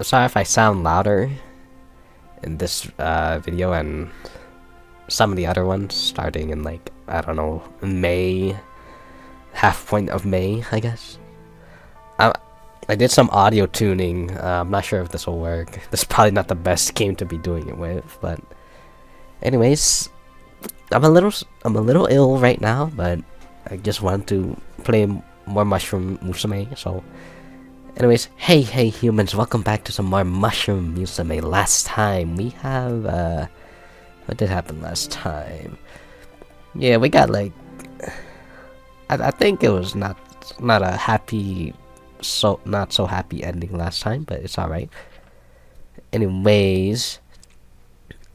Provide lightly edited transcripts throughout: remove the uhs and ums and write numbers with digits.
Sorry if I sound louder in this video and some of the other ones starting in like, I don't know, May, half point of May, I guess. I did some audio tuning. I'm not sure if this will work. This is probably not the best game to be doing it with, but anyways, I'm a little ill right now, but I just want to play more Mushroom Musume. So anyways, hey humans, welcome back to some more Mushroom Musume. Last time we have what did happen last time? Yeah, we got like I think it was not a happy, not so happy ending last time, but it's alright. Anyways,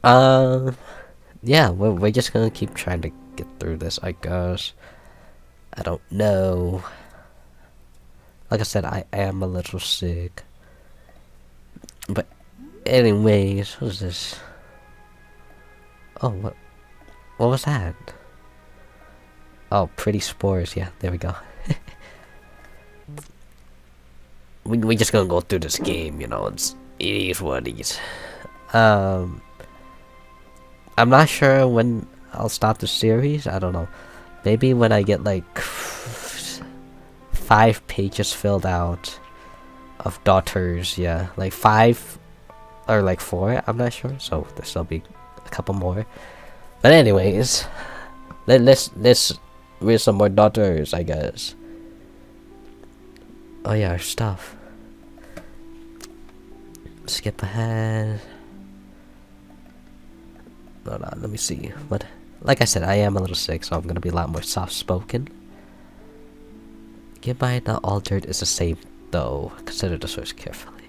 yeah, we're just gonna keep trying to get through this, I guess. I don't know. Like I said, I am a little sick. But anyways, what is this? Oh, what was that? Oh, pretty spores. Yeah, there we go. we just gonna go through this game, you know. It is what it is. I'm not sure when I'll stop the series. I don't know. Maybe when I get like 5 pages filled out of daughters. Yeah, like 5 or like 4. I'm not sure. So there'll be a couple more. But anyways, let's read some more daughters, I guess. Oh yeah, our stuff. Skip ahead. No, let me see. What? Like I said, I am a little sick, so I'm gonna be a lot more soft-spoken. Goodbye, not all dirt is the same, though. Consider the source carefully.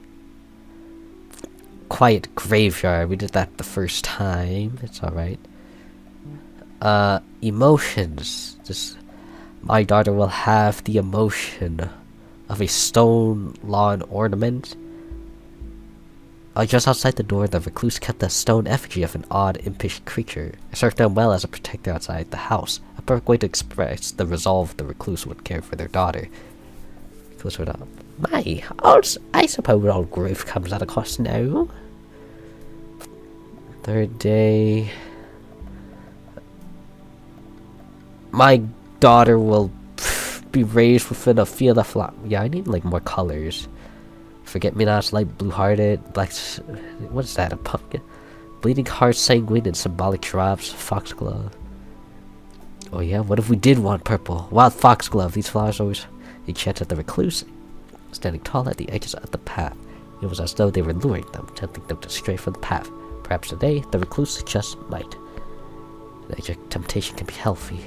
Quiet graveyard. We did that the first time. It's alright. Emotions. My daughter will have the emotion of a stone lawn ornament. Just outside the door, the recluse kept a stone effigy of an odd, impish creature. It served them well as a protector outside the house. A perfect way to express the resolve the recluse would care for their daughter. Recluse would up. I suppose all grief comes at a cost now. Third day. My daughter will be raised within a field of flowers. Yeah, I need like more colors. Forget-me-nots, light blue-hearted, black. What is that? A pumpkin? Bleeding heart, sanguine, and symbolic drops. Foxglove. Oh yeah, what if we did want purple? Wild foxglove. These flowers always enchanted the recluse, standing tall at the edges of the path. It was as though they were luring them, tempting them to stray from the path. Perhaps today, the recluse just might. Nature temptation can be healthy.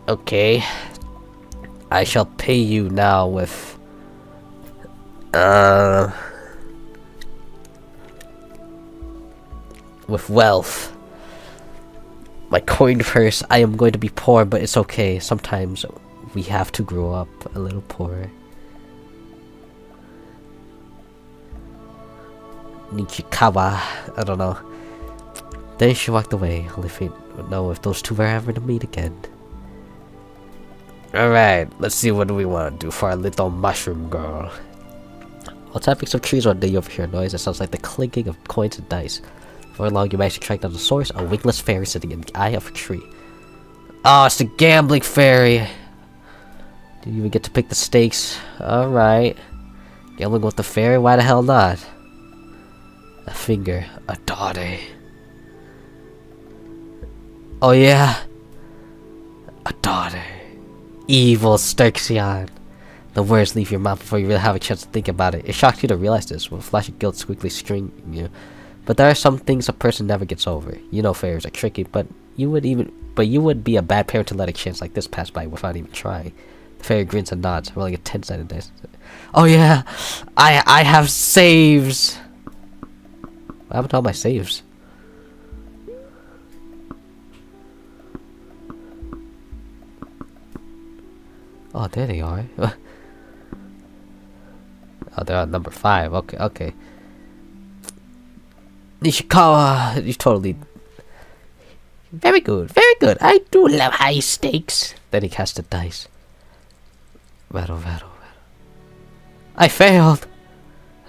Okay. I shall pay you now with wealth. My coin purse. I am going to be poor, but it's okay. Sometimes we have to grow up a little poorer. Nichikawa. I don't know. Then she walked away. Only fate would know if those two were ever to meet again. Alright, let's see what we want to do for our little mushroom girl. I'll tapping some trees one day over here. Noise that sounds like the clinking of coins and dice. For long, you managed to track down the source, a wingless fairy sitting in the eye of a tree. Oh, it's the gambling fairy! Did you even get to pick the stakes? Alright. Gambling with the fairy? Why the hell not? A finger. A daughter. Oh yeah? A daughter. Evil Sterxion. The words leave your mouth before you really have a chance to think about it. It shocked you to realize this, with a flash of guilt squiggly stringing you. But there are some things a person never gets over. You know fairies are tricky, but you would be a bad parent to let a chance like this pass by without even trying. The fairy grins and nods, rolling a 10-sided dice. Oh yeah! I have saves! What happened to all my saves? Oh, there they are. Oh, they're on number 5. Okay. Nishikawa, you totally. Very good. I do love high stakes. Then he cast a dice. Rattle. I failed.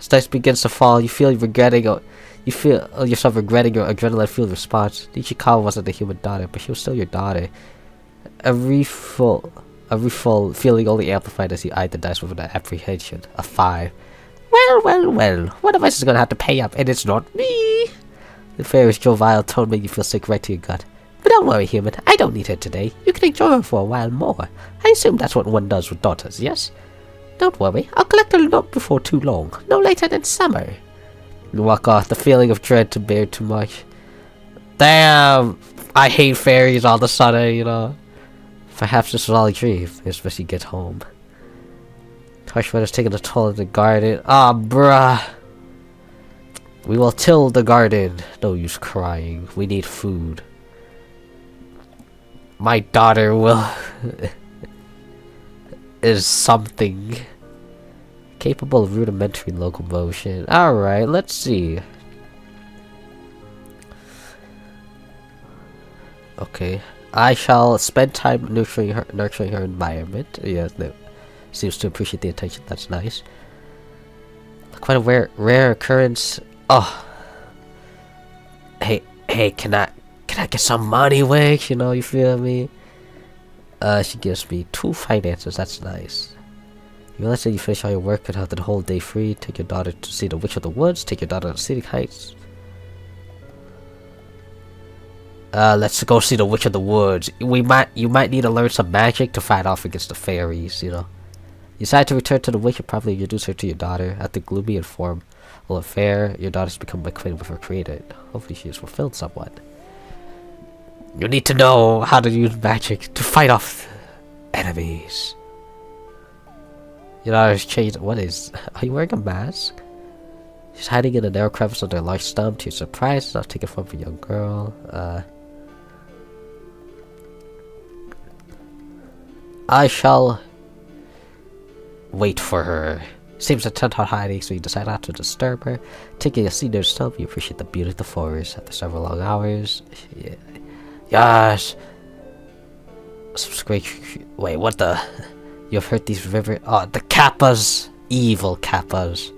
As dice begins to fall, you feel yourself regretting your adrenaline-fueled response. Ichikawa wasn't a human daughter, but she was still your daughter. Every full feeling only amplified as you eyed the dice with an apprehension. A 5. Well. One of us is gonna have to pay up, and it's not me. The fairy's jovial tone made you feel sick right to your gut. But don't worry, human. I don't need her today. You can enjoy her for a while more. I assume that's what one does with daughters, yes? Don't worry. I'll collect her not before too long. No later than summer. You walk off, the feeling of dread to bear too much. Damn! I hate fairies all of a sudden, you know. Perhaps this was all a dream, especially get home. Harsh weather's taking a toll of the garden. Ah, bruh! We will till the garden. No use crying. We need food. My daughter will... is something. Capable of rudimentary locomotion. Alright, let's see. Okay. I shall spend time nurturing her environment. Yes, no. Seems to appreciate the attention. That's nice. Quite a rare occurrence. Oh. Hey, can I get some money, Wig? You know, you feel me? She gives me 2 finances. That's nice. You realize that you finish all your work and have the whole day free. Take your daughter to see the Witch of the Woods. Take your daughter to City Heights. Let's go see the Witch of the Woods. You might need to learn some magic to fight off against the fairies, you know. You decide to return to the witch and probably introduce her to your daughter. After gloomy and formal affair, your daughter's become acquainted with her creator. Hopefully she is fulfilled somewhat. You need to know how to use magic to fight off enemies. Your daughter's changed. What is... Are you wearing a mask? She's hiding in a narrow crevice under a large stump. To your surprise, it's not taken from a young girl. I shall... wait for her. Seems intent on hiding, so you decide not to disturb her. Taking a seat near the stump, you appreciate the beauty of the forest. After several long hours... Yeah. Yes! Some screech... Wait, what the... You have heard these river... Oh, the Kappas! Evil Kappas.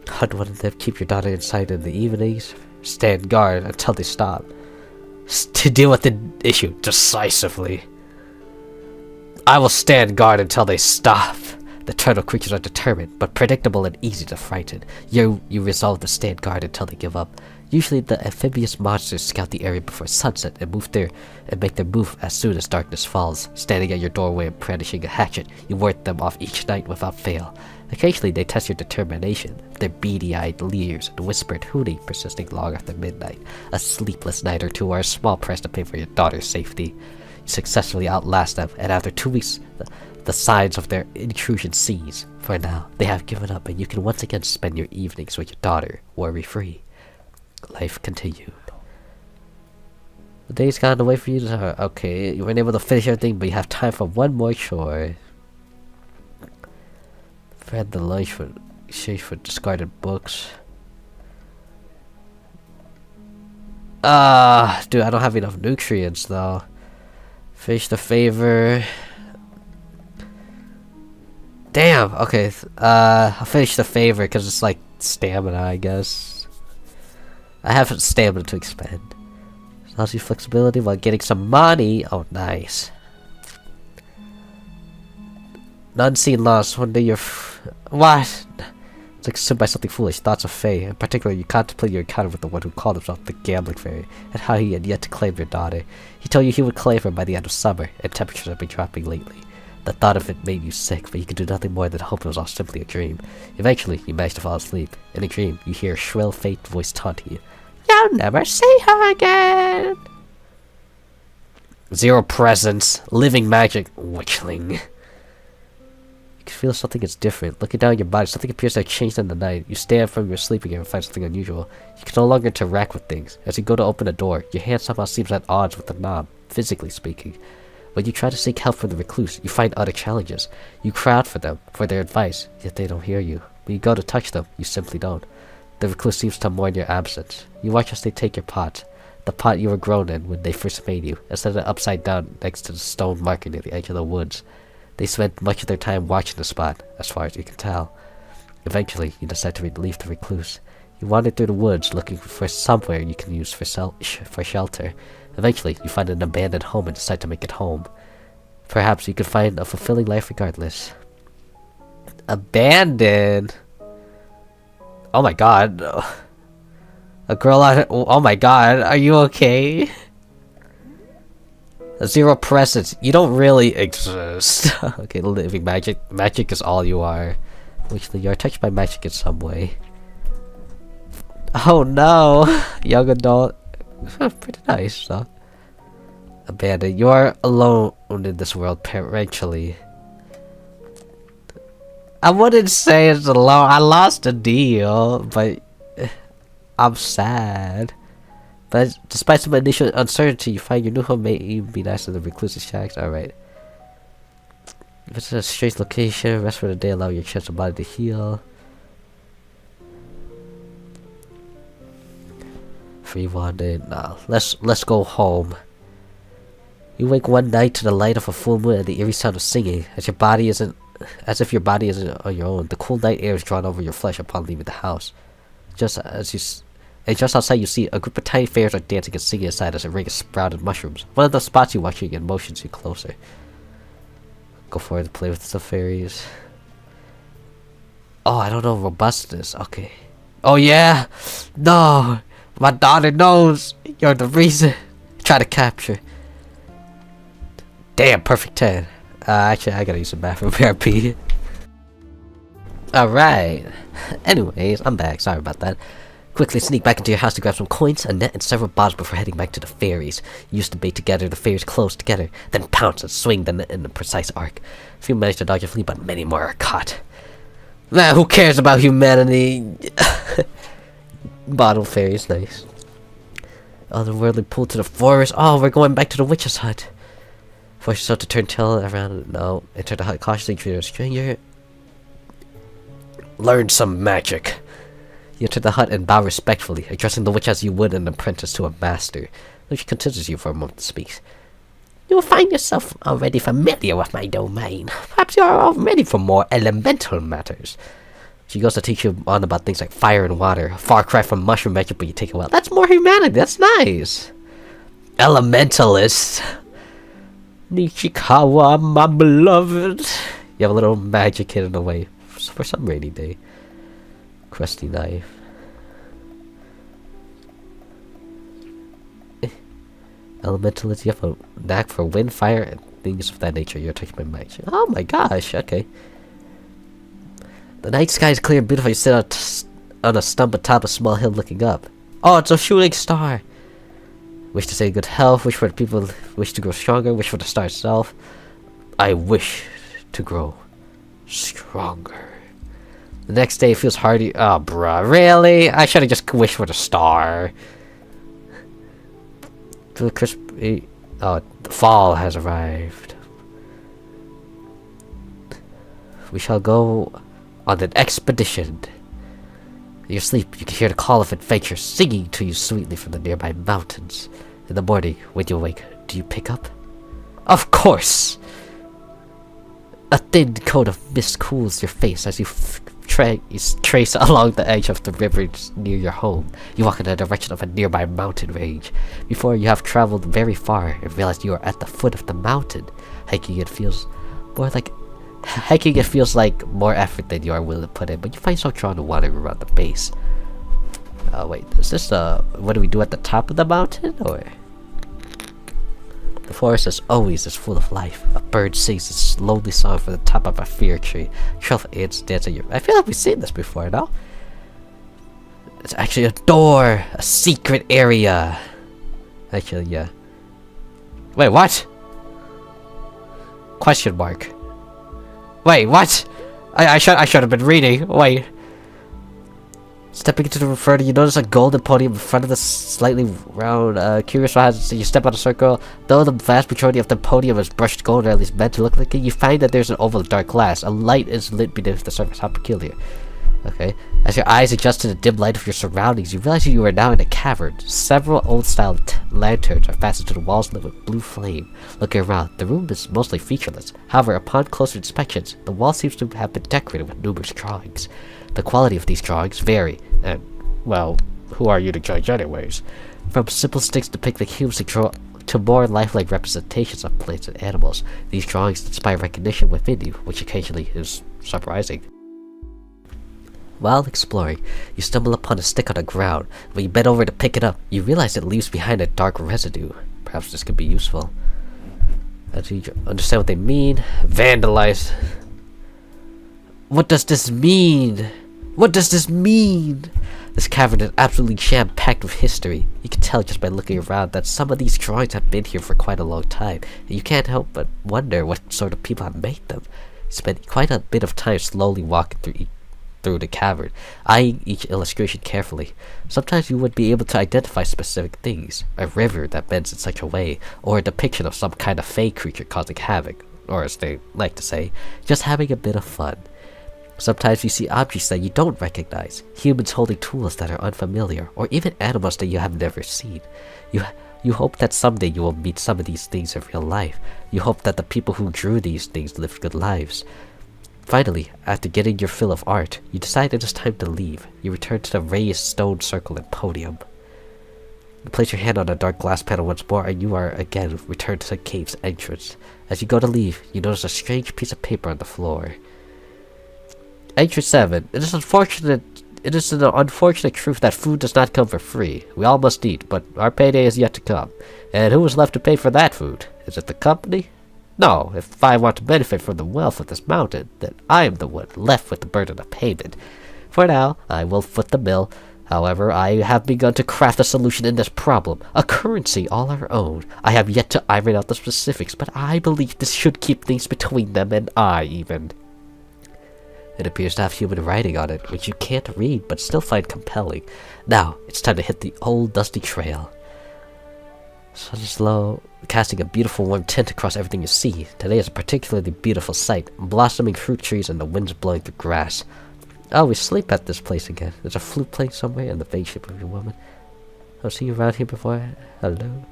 Hunt one of them, keep your daughter inside in the evenings. Stand guard until they stop. To deal with the issue decisively. I will stand guard until they stop. The turtle creatures are determined, but predictable and easy to frighten. You resolve to stand guard until they give up. Usually the amphibious monsters scout the area before sunset and make their move as soon as darkness falls. Standing at your doorway and brandishing a hatchet, you ward them off each night without fail. Occasionally they test your determination, their beady-eyed leers and whispered hooting persisting long after midnight. A sleepless night or two are a small price to pay for your daughter's safety. You successfully outlast them, and after 2 weeks, the signs of their intrusion cease. For now, they have given up, and you can once again spend your evenings with your daughter, worry-free. Life continued. The day's gotten away for you to... Okay, you weren't able to finish everything, but you have time for one more chore. Fed the lunch for exchange for discarded books. Dude, I don't have enough nutrients, though. Finish the favor. Damn, okay. I'll finish the favor, because it's like stamina, I guess. I have stamina to expend. Allows you flexibility while getting some money. Oh, nice. None seen lost. One day you're... What? It's like consumed by something foolish. Thoughts of Fae. In particular, you contemplate your encounter with the one who called himself the Gambling Fairy, and how he had yet to claim your daughter. He told you he would claim her by the end of summer, and temperatures have been dropping lately. The thought of it made you sick, but you could do nothing more than hope it was all simply a dream. Eventually, you managed to fall asleep. In a dream, you hear a shrill, faint voice taunting you. You'll never see her again! Zero presence. Living magic. Witchling. You can feel something is different. Looking down your body, something appears to have changed in the night. You stand from your sleeping and find something unusual. You can no longer interact with things. As you go to open a door, your hand somehow seems at odds with the knob, physically speaking. When you try to seek help from the recluse, you find other challenges. You crowd for them, for their advice, yet they don't hear you. When you go to touch them, you simply don't. The recluse seems to mourn your absence. You watch as they take your pot. The pot you were grown in when they first made you, and set it upside down next to the stone marker near the edge of the woods. They spend much of their time watching the spot, as far as you can tell. Eventually, you decide to leave the recluse. You wander through the woods looking for somewhere you can use for shelter. Eventually, you find an abandoned home and decide to make it home. Perhaps you can find a fulfilling life regardless. Abandoned? Oh my god. A girl on... Oh my god, are you okay? Zero presence. You don't really exist. Okay, living magic. Magic is all you are. Actually, you are touched by magic in some way. Oh no! Young adult. Pretty nice, though. Abandoned. You are alone in this world, eventually. I wouldn't say it's alone. I lost a deal, but I'm sad. But despite some initial uncertainty, you find your new home may even be nicer than the reclusive shacks. Alright. If it's a strange location, rest for the day, allow your chance of body to heal. Free wanted. Nah, let's go home. You wake one night to the light of a full moon and the eerie sound of singing, as if your body isn't on your own. The cool night air is drawn over your flesh upon leaving the house. Just outside, you see a group of tiny fairies are dancing and singing inside as a ring of sprouted mushrooms. One of them spots you watching and motions you closer. Go forward to play with the fairies. Oh, I don't know robustness. Okay. Oh yeah! No! My daughter knows! You're the reason! Try to capture. Damn, perfect 10. Actually, I gotta use some bathroom therapy. Alright. Anyways, I'm back. Sorry about that. Quickly sneak back into your house to grab some coins, a net, and several bottles before heading back to the fairies. You use the bait to gather the fairies close together, then pounce and swing the net in a precise arc. Few manage to dodge and flee, but many more are caught. Man, who cares about humanity? Bottle fairies, nice. Otherworldly pulled to the forest. Oh, we're going back to the witch's hut. Force yourself to turn tail around. No, enter the hut cautiously, treat a stranger. Learn some magic. You enter the hut and bow respectfully, addressing the witch as you would an apprentice to a master. She considers you for a moment to speak. You will find yourself already familiar with my domain. Perhaps you are all ready for more elemental matters. She goes to teach you on about things like fire and water. A far cry from mushroom magic, but you take it well. That's more humanity. That's nice. Elementalist. Nishikawa, my beloved. You have a little magic hidden away for some rainy day. Crusty knife. Elementalist, you have a knack for wind, fire, and things of that nature. You're touched by magic. Oh my gosh, okay. The night sky is clear and beautiful. You sit on a stump atop a small hill looking up. Oh, it's a shooting star! Wish to say good health, wish for the people, wish to grow stronger, wish for the star itself. I wish to grow stronger. The next day it feels hardy. Oh, bruh, really? I should have just wished for the star. The crispy. Oh, the fall has arrived. We shall go on an expedition. In your sleep, you can hear the call of adventure singing to you sweetly from the nearby mountains. In the morning, when you awake, do you pick up? Of course! A thin coat of mist cools your face as you trace along the edge of the river near your home. You walk in the direction of a nearby mountain range. Before you have traveled very far and realize you are at the foot of the mountain. Hiking it feels like more effort than you are willing to put in, but you find yourself drawn to wandering around the base. Wait, is this what do we do at the top of the mountain, or? The forest as always is full of life. A bird sings its lonely song from the top of a fir tree. 12 ants dance at your... I feel like we've seen this before, no? It's actually a door! A secret area! Actually, yeah. Wait, what? Question mark. Wait, what? I should have been reading. Wait. Stepping into the referral, you notice a golden podium in front of the slightly round, curious what happens. You step on a circle. Though the vast majority of the podium is brushed gold, or at least meant to look like it, you find that there's an oval of dark glass. A light is lit beneath the surface. How peculiar. Okay. As your eyes adjust to the dim light of your surroundings, you realize you are now in a cavern. Several old-style lanterns are fastened to the walls lit with blue flame. Looking around, the room is mostly featureless. However, upon closer inspection, the wall seems to have been decorated with numerous drawings. The quality of these drawings vary, and, well, who are you to judge anyways? From simple sticks depicting humans to more lifelike representations of plants and animals, these drawings inspire recognition within you, which occasionally is surprising. While exploring, you stumble upon a stick on the ground. When you bend over to pick it up, you realize it leaves behind a dark residue. Perhaps this could be useful. As you understand what they mean, vandalize. What does this mean? What does this mean? This cavern is absolutely jam-packed with history. You can tell just by looking around that some of these drawings have been here for quite a long time, and you can't help but wonder what sort of people have made them. You spend quite a bit of time slowly walking through the cavern, eyeing each illustration carefully. Sometimes you would be able to identify specific things, a river that bends in such a way, or a depiction of some kind of fey creature causing havoc, or as they like to say, just having a bit of fun. Sometimes you see objects that you don't recognize, humans holding tools that are unfamiliar, or even animals that you have never seen. You hope that someday you will meet some of these things in real life. You hope that the people who drew these things lived good lives. Finally, after getting your fill of art, you decide it is time to leave. You return to the raised stone circle and podium. You place your hand on a dark glass panel once more, and you are again returned to the cave's entrance. As you go to leave, you notice a strange piece of paper on the floor. Entry 7. It is an unfortunate truth that food does not come for free. We all must eat, but our payday is yet to come. And who is left to pay for that food? Is it the company? No, if I want to benefit from the wealth of this mountain, then I am the one left with the burden of payment. For now, I will foot the bill. However, I have begun to craft a solution in this problem, a currency all our own. I have yet to iron out the specifics, but I believe this should keep things between them and I, even. It appears to have human writing on it, which you can't read but still find compelling. Now, it's time to hit the old dusty trail. Sun is low, casting a beautiful warm tint across everything you see. Today is a particularly beautiful sight, blossoming fruit trees and the winds blowing through grass. Oh, we sleep at this place again. There's a flute playing somewhere in the face shape of your woman. I've seen you around here before. Hello?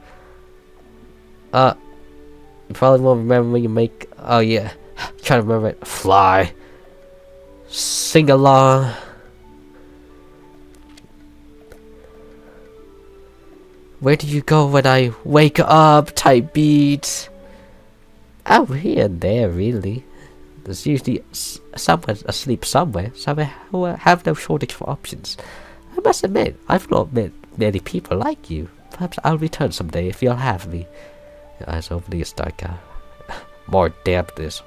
You probably won't remember when you make... Oh, yeah. Trying to remember it. Fly. Sing along. Where do you go when I wake up? Type beat. Oh, here and there, really. There's usually someone asleep somewhere, so I have no shortage for options. I must admit, I've not met many people like you. Perhaps I'll return someday if you'll have me. Your eyes open, you start out. More dampness.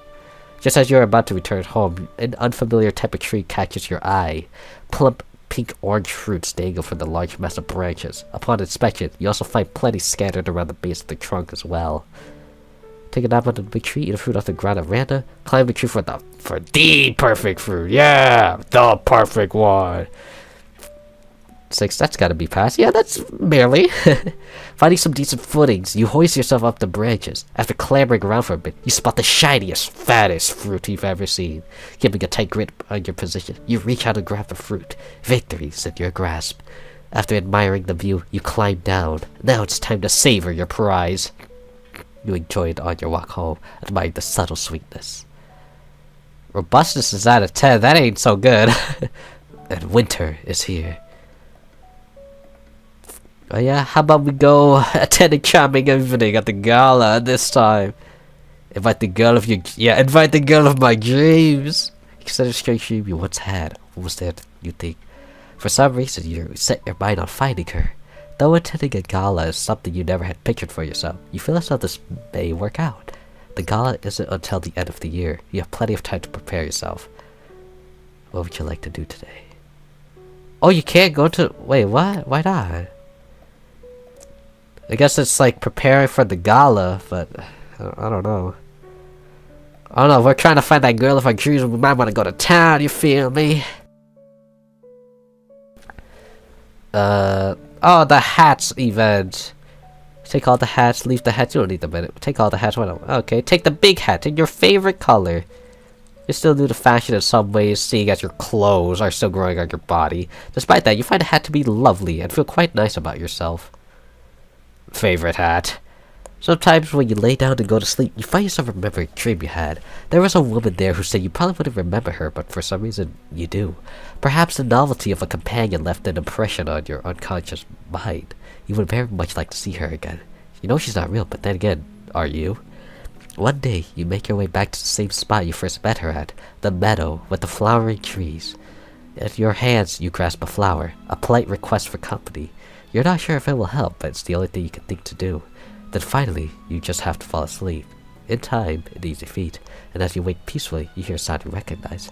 Just as you're about to return home, an unfamiliar type of tree catches your eye. Plump pink-orange fruits dangle from the large mass of branches. Upon inspection, you also find plenty scattered around the base of the trunk as well. Take a nap on the big tree, eat a fruit off the ground at random, climb the tree for the perfect fruit. Yeah, the perfect one. 6, that's gotta be passed. Yeah, that's barely. Finding some decent footings, you hoist yourself up the branches. After clambering around for a bit, you spot the shiniest, fattest fruit you've ever seen. Keeping a tight grip on your position, you reach out and grab the fruit. Victory's in your grasp. After admiring the view, you climb down. Now it's time to savor your prize. You enjoy it on your walk home, admiring the subtle sweetness. Robustness is out of 10, that ain't so good. And winter is here. Oh yeah, how about we go attend a charming evening at the gala this time? Invite the girl of my dreams. Consider a strange dream you once had. What was that you think? For some reason, you set your mind on finding her. Though attending a gala is something you never had pictured for yourself, you feel as though this may work out. The gala isn't until the end of the year. You have plenty of time to prepare yourself. What would you like to do today? Oh, you can't go to... Wait, what? Why not? I guess it's like preparing for the gala, but I don't know. I don't know, if we're trying to find that girl of our dreams, we might want to go to town, you feel me? Oh, the hats event. Take all the hats, leave the hats, you don't need them in it. Take all the hats, whatever. Okay, take the big hat in your favorite color. You still do the fashion in some ways, seeing as your clothes are still growing on your body. Despite that, you find a hat to be lovely and feel quite nice about yourself. Favorite hat. Sometimes when you lay down to go to sleep, you find yourself remembering a dream you had. There was a woman there who said you probably wouldn't remember her, but for some reason, you do. Perhaps the novelty of a companion left an impression on your unconscious mind. You would very much like to see her again. You know she's not real, but then again, are you? One day, you make your way back to the same spot you first met her at, the meadow with the flowering trees. In your hands, you grasp a flower, a polite request for company. You're not sure if it will help, but it's the only thing you can think to do. Then finally, you just have to fall asleep. In time, an easy feat, and as you wake peacefully, you hear a sound you recognize.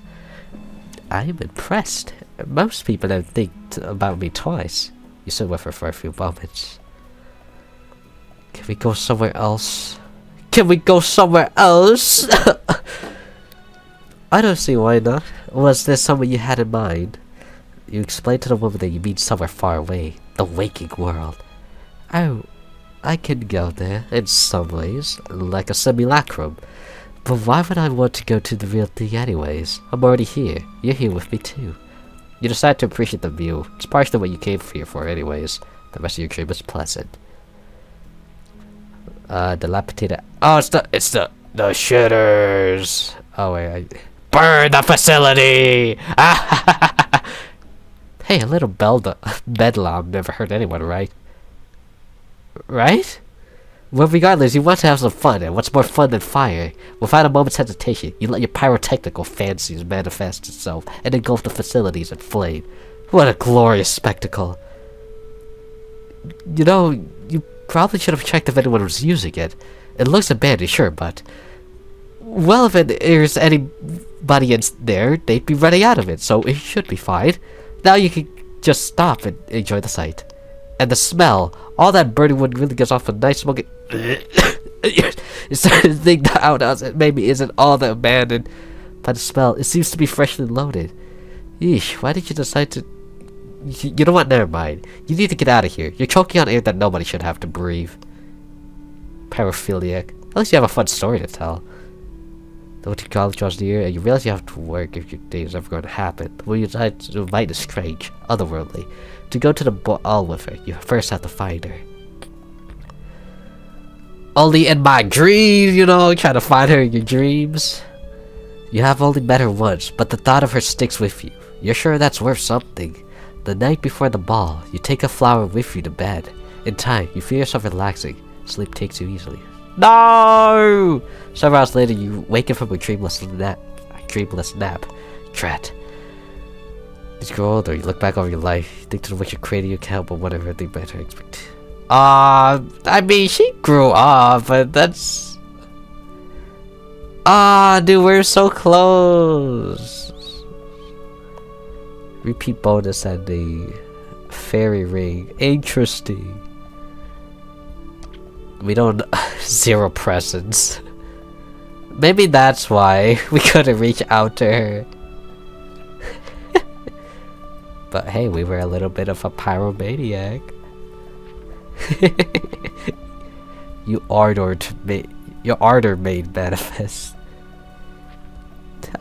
I am impressed. Most people don't think about me twice. You sit with her for a few moments. Can we go somewhere else? Can we go somewhere else? I don't see why not. Was there someone you had in mind? You explain to the woman that you mean somewhere far away. The waking world. Oh, I can go there in some ways, like a simulacrum. But why would I want to go to the real thing anyways? I'm already here. You're here with me too. You decide to appreciate the view. It's partially what you came here for anyways. The rest of your dream is pleasant. Dilapidated. Oh, it's the shitters. Oh wait, burn the facility! Hey, a little bedlam never hurt anyone, right? Right? Well, regardless, you want to have some fun, and what's more fun than fire? Without a moment's hesitation, you let your pyrotechnical fancies manifest itself and engulf the facilities in flame. What a glorious spectacle. You know, you probably should have checked if anyone was using it. It looks abandoned, sure, but... well, if there's anybody in there, they'd be running out of it, so it should be fine. Now you can just stop and enjoy the sight. And the smell, all that burning wood really gives off a nice smoky... It's starting to think the outhouse maybe isn't all that abandoned. By the smell, it seems to be freshly loaded. Yeesh, why did you decide to... You know what, never mind. You need to get out of here. You're choking on air that nobody should have to breathe. Paraphiliac. At least you have a fun story to tell. The winter college draws near, and you realize you have to work if your day is ever going to happen. When you decide to invite a strange, otherworldly, to go to the ball with her, you first have to find her. Only in my dreams, you know, trying to find her in your dreams. You have only met her once, but the thought of her sticks with you. You're sure that's worth something. The night before the ball, you take a flower with you to bed. In time, you feel yourself relaxing. Sleep takes you easily. No! Several hours later, you wake up from a dreamless nap. Dread. As you grow older, you look back over your life, you think to what your creating account, but whatever they better expect. I mean, she grew up, but that's... dude, we're so close. Repeat bonus and the fairy ring. Interesting. We don't... 0 presents. Maybe that's why we couldn't reach out to her. But hey, we were a little bit of a pyromaniac. Your ardor made manifest.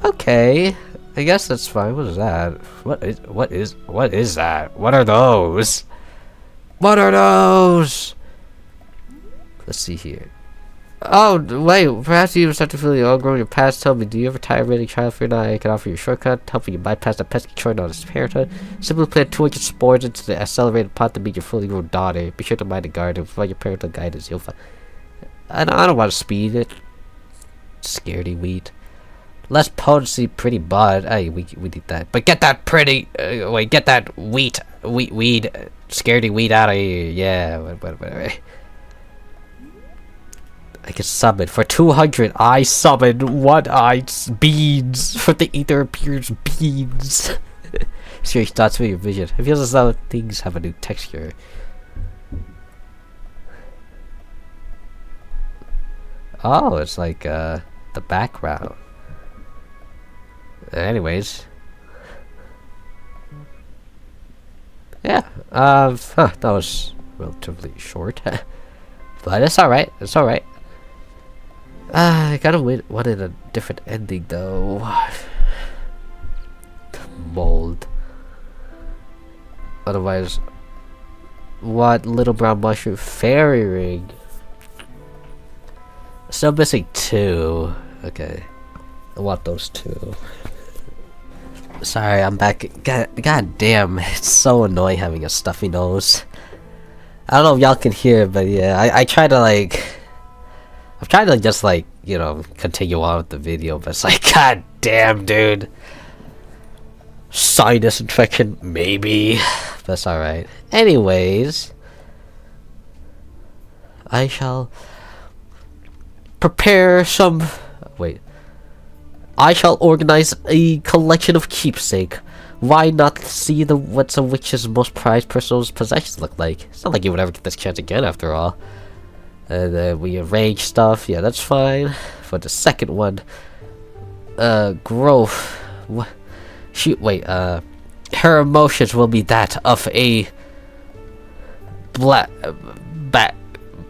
Okay, I guess that's fine. What is that? What is that? What are those? What are those? Let's see here. Oh, wait, perhaps you even start to feel the outgrowing in your past. Tell me, do you ever tire of rating child for I can offer you a shortcut, helping you bypass the pesky chore known as parenthood? Simply plant 200 spores into the accelerated pot to meet your fully grown daughter. Be sure to mind the garden. Provide your parental guidance. You'll find... I don't want to speed it. Scaredy wheat. Less potency, pretty bud. Hey, we need that. But get that pretty... get that weed. Scaredy wheat out of here. Yeah, whatever. I can summon. For 200, I summon one-eyed beans. For the ether appears beans. Serious thoughts for your vision. It feels as though things have a new texture. Oh, it's like, the background. Anyways. Yeah, that was relatively short. But it's alright, it's alright. I kinda wanted a different ending though. Mold. Otherwise, what little brown mushroom fairy ring? Still missing 2. Okay. I want those 2. Sorry, I'm back. God damn, it's so annoying having a stuffy nose. I don't know if y'all can hear, but yeah, I try to like... I'm trying to just like, you know, continue on with the video, but it's like, god damn, dude. Sinus infection, maybe. But it's alright. Anyways... I shall... prepare some... Wait. I shall organize a collection of keepsake. Why not see what a witch's most prized personal possessions look like? It's not like you would ever get this chance again, after all. And then we arrange stuff. Yeah, that's fine. For the second one, growth. What? Shoot. Wait. Her emotions will be that of a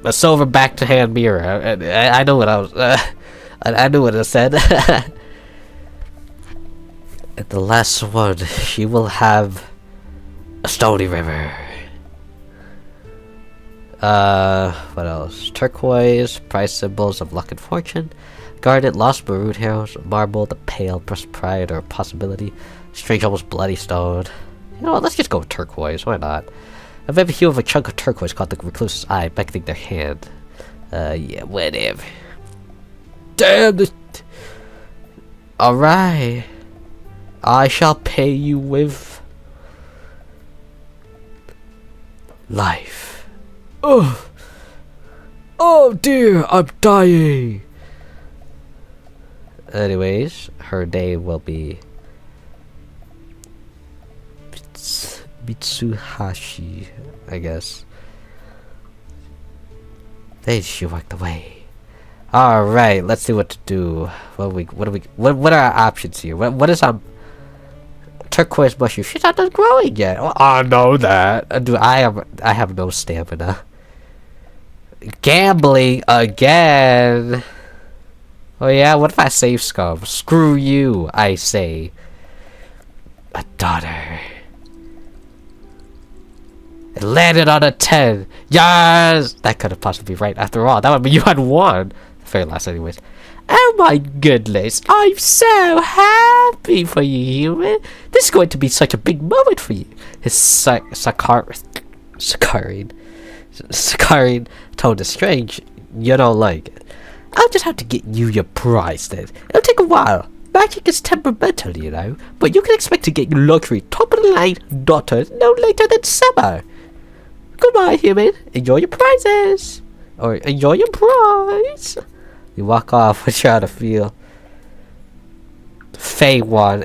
a silver back-to-hand mirror. I know what I was. I knew what I said. And the last one, she will have a stony river. What else? Turquoise, prize symbols of luck and fortune. Garnet, lost maroon arrows, marble, the pale proprietor or possibility. Strange, almost bloody stone. You know what, let's just go with turquoise, why not? A vivid hue of a chunk of turquoise caught the recluse's eye, beckoning their hand. Yeah, whatever. Damn this. Alright. I shall pay you with life. Oh, oh dear, I'm dying. Anyways, her name will be Mitsuhashi, I guess. Then she walked away. All right, let's see what to do. What are our options here? What is our turquoise mushroom? She's not done growing yet. Oh, I know that. I have no stamina. Gambling again. Oh yeah, what if I save scum? Screw you, I say. A daughter. It landed on a 10. Yes! That couldn't possibly be right after all. That would mean you had won. The very last anyways. Oh my goodness. I'm so happy for you, human. This is going to be such a big moment for you. His saccharine tone is strange. You don't like it. I'll just have to get you your prize then. It'll take a while. Magic is temperamental, you know. But you can expect to get your luxury top-of-the-line daughter no later than summer. Goodbye, human. Enjoy your prizes. Or enjoy your prize. You walk off with you how to feel. Fey one.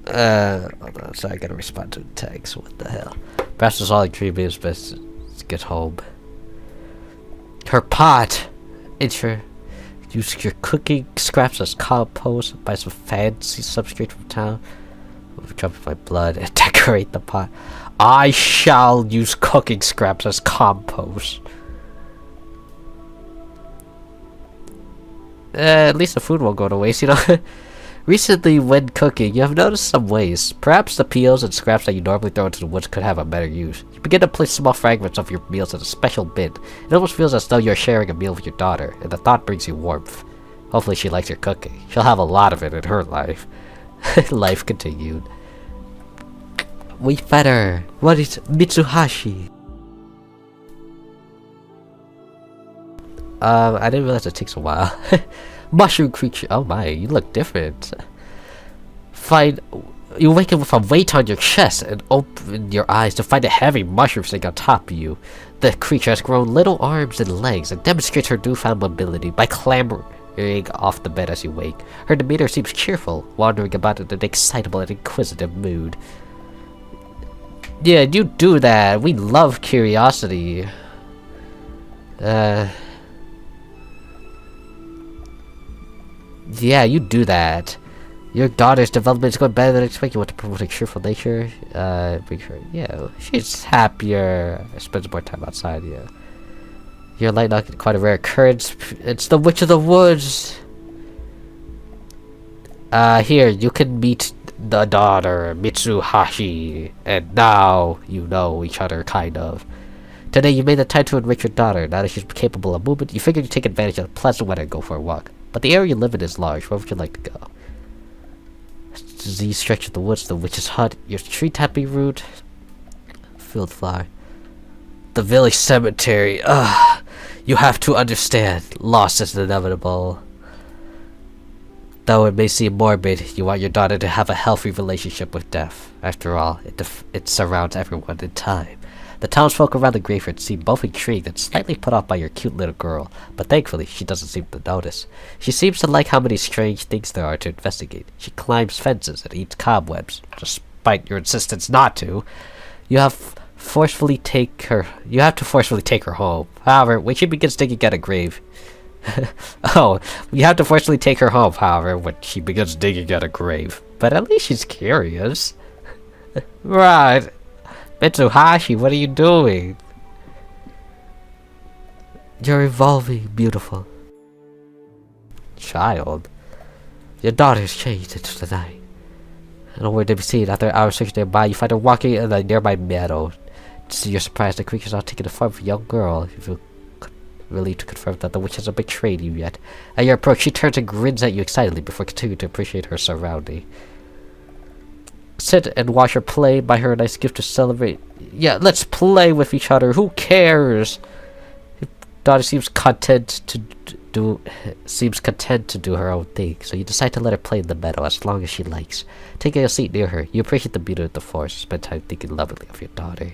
Hold on, so I gotta respond to the text. What the hell? Perhaps it's all dream is best to get home. Her pot. Use your cooking scraps as compost. Buy some fancy substrate from town. Jump in my blood and decorate the pot. I shall use cooking scraps as compost. At least the food won't go to waste, you know. Recently, when cooking, you have noticed some waste. Perhaps the peels and scraps that you normally throw into the woods could have a better use. You begin to place small fragments of your meals in a special bin. It almost feels as though you're sharing a meal with your daughter, and the thought brings you warmth. Hopefully she likes your cooking. She'll have a lot of it in her life. Life continued. We better. What is Mitsuhashi? I didn't realize it takes a while. Mushroom creature. Oh my, you look different. You awaken with a weight on your chest and open your eyes to find a heavy mushroom sitting on top of you. The creature has grown little arms and legs and demonstrates her newfound mobility by clambering off the bed as you wake. Her demeanor seems cheerful, wandering about in an excitable and inquisitive mood. Yeah, you do that. We love curiosity. Yeah, you do that. Your daughter's development is going better than expected. You want to promote a cheerful nature. Make sure, yeah, she's happier. Spends more time outside, yeah. Your light not quite a rare occurrence. It's the Witch of the Woods. Here, you can meet the daughter, Mitsuhashi. And now you know each other, kind of. Today you made the time to enrich your daughter. Now that she's capable of movement, you figured you'd take advantage of the pleasant weather and go for a walk. But the area you live in is large. Where would you like to go? Disease stretch of the woods, the witch's hut, your tree tapping root, field flower. The village cemetery. Ugh. You have to understand. Loss is inevitable. Though it may seem morbid, you want your daughter to have a healthy relationship with death. After all, it surrounds everyone in time. The townsfolk around the graveyard seem both intrigued and slightly put off by your cute little girl, but thankfully she doesn't seem to notice. She seems to like how many strange things there are to investigate. She climbs fences and eats cobwebs, despite your insistence not to. You have to forcefully take her home. However, when she begins digging at a grave, you have to forcefully take her home, however, when she begins digging at a grave. But at least she's curious. Right. Mitsuhashi, what are you doing? You're evolving, beautiful. Child. Your daughter's changed into the night. Nowhere to be seen. After hours searching nearby, you find her walking in a nearby meadow. To your surprise, the creature's not taking the form of a young girl. You feel relieved to confirm that the witch hasn't betrayed you yet. At your approach, she turns and grins at you excitedly before continuing to appreciate her surrounding. Sit and watch her play. Buy her a nice gift to celebrate. Yeah, let's play with each other. Who cares? Your daughter seems content to do her own thing, so you decide to let her play in the meadow as long as she likes. Taking a seat near her, you appreciate the beauty of the forest. Spend time thinking lovingly of your daughter.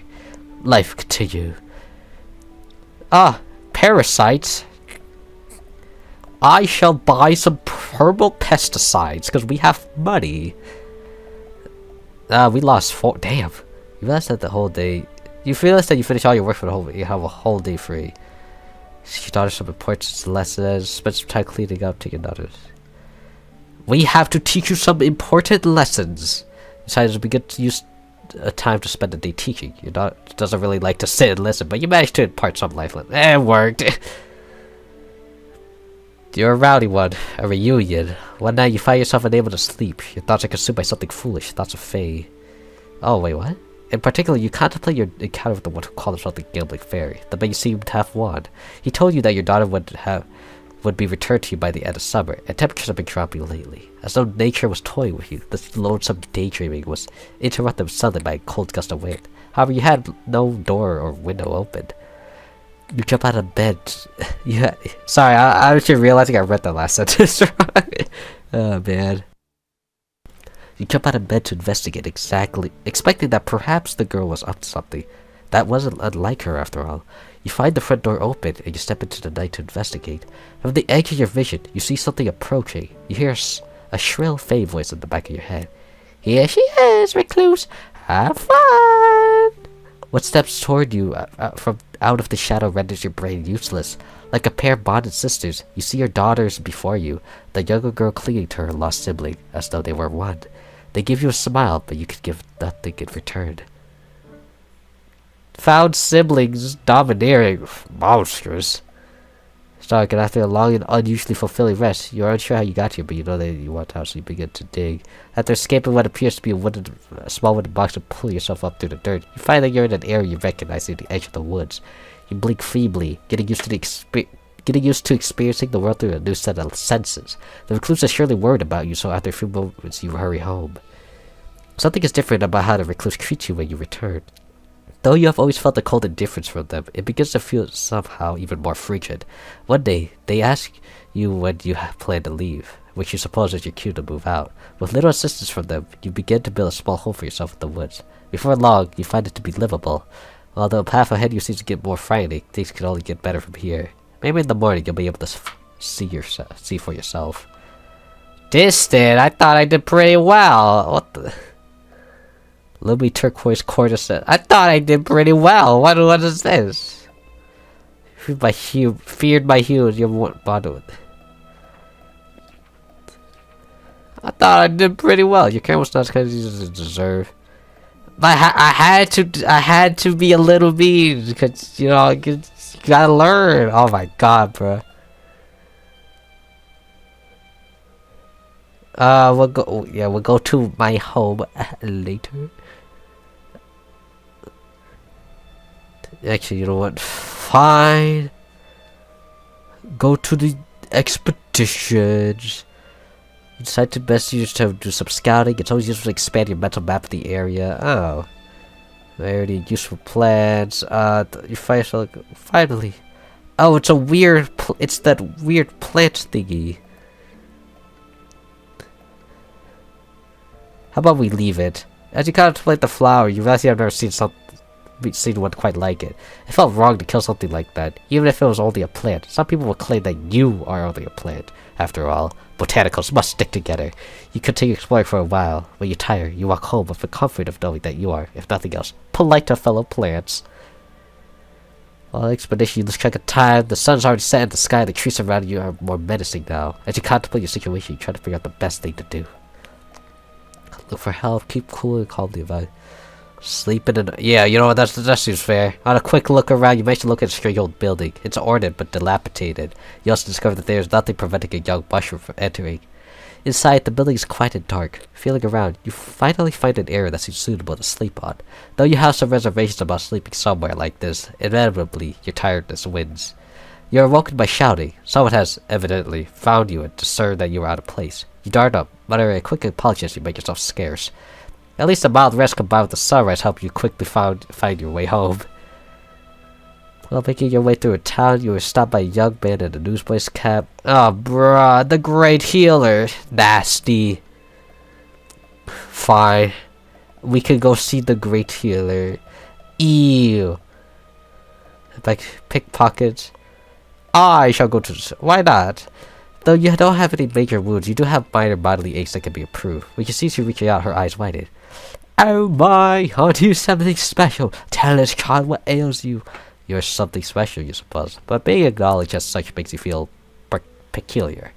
Life continue. Parasites. I shall buy some herbal pesticides because we have money. We lost 4. Damn. You realize that the whole day. You realize that you finish all your work for the whole day. You have a whole day free. She taught her some important lessons. Spend some time cleaning up, taking notice. We have to teach you some important lessons. Besides, we get to use a time to spend the day teaching. Your daughter doesn't really like to sit and listen, but you managed to impart some life lessons. It worked. You're a rowdy one. A reunion. One night you find yourself unable to sleep. Your thoughts are consumed by something foolish. Thoughts of Faye. Oh, wait, what? In particular, you contemplate your encounter with the one who called himself the Gambling Fairy. The man you seemed to have won. He told you that your daughter would be returned to you by the end of summer, and temperatures have been dropping lately. As though nature was toying with you, this lonesome daydreaming was interrupted suddenly by a cold gust of wind. However, you had no door or window open. You jump out of bed. Sorry, I was just realizing I read the last sentence wrong. Oh, man. You jump out of bed to investigate, expecting that perhaps the girl was up to something. That wasn't unlike her, after all. You find the front door open, and you step into the night to investigate. From the edge of your vision, you see something approaching. You hear a shrill Faye voice in the back of your head. Here she is, recluse. Have fun! What steps toward you from out of the shadow renders your brain useless. Like a pair of bonded sisters, you see your daughters before you, the younger girl clinging to her lost sibling, as though they were one. They give you a smile, but you could give nothing in return. Found siblings, domineering, monstrous. Stark, and after a long and unusually fulfilling rest, you are unsure how you got here, but you know that you want out, so you begin to dig. After escaping what appears to be a small wooden box and pull yourself up through the dirt, you find that you're in an area you recognize near the edge of the woods. You blink feebly, getting used to experiencing the world through a new set of senses. The recluse is surely worried about you, so after a few moments you hurry home. Something is different about how the recluse treats you when you return. Though you have always felt a cold indifference from them, it begins to feel somehow even more frigid. One day, they ask you when you plan to leave, which you suppose is your cue to move out. With little assistance from them, you begin to build a small home for yourself in the woods. Before long, you find it to be livable. Although the path ahead you seems to get more frightening, things can only get better from here. Maybe in the morning you'll be able to see for yourself. Distant? I thought I did pretty well. What the... Lumy turquoise cornice. I thought I did pretty well. What is this? Feared my hues. You're more bothered with. I thought I did pretty well. Your camera's not as good as you deserve. But I had to be a little mean because you know you gotta learn. Oh my god, bro. We'll go to my home later. Actually, you know what? Fine. Go to the expeditions. You decide to best use to do some scouting. It's always useful to expand your mental map of the area. Oh. Very useful plans. You finally. Oh, it's a weird. It's that weird plant thingy. How about we leave it? As you contemplate the flower, you realize you have never seen one quite like it. It felt wrong to kill something like that, even if it was only a plant. Some people will claim that you are only a plant. After all, botanicals must stick together. You continue exploring for a while. When you tire, you walk home with the comfort of knowing that you are, if nothing else, polite to fellow plants. On the expedition, you lose track of time. The sun's already set in the sky, and the trees around you are more menacing now. As you contemplate your situation, you try to figure out the best thing to do. Look for help, keep cool and calmly about it. Sleep in an... Yeah, you know what, that seems fair. On a quick look around, you manage to look at a strange old building. It's ornate but dilapidated. You also discover that there is nothing preventing a young mushroom from entering. Inside, the building is quiet and dark. Feeling around, you finally find an area that seems suitable to sleep on. Though you have some reservations about sleeping somewhere like this, inevitably, your tiredness wins. You are awoken by shouting. Someone has, evidently, found you and discerned that you are out of place. You dart up, muttering a quick apology as you make yourself scarce. At least a mild rest combined with the sunrise help you quickly find your way home. While making your way through a town, you were stopped by a young man in a newsboy's cap. Oh, bruh, the great healer. Nasty. Fine. We can go see the great healer. Ew. Like, pickpockets. I shall go to... Why not? Though you don't have any major wounds, you do have minor bodily aches that can be improved. When you see you reaching out, her eyes widened. Oh my, aren't you something special? Tell us, child, what ails you? You're something special, you suppose, but being acknowledged as such makes you feel peculiar.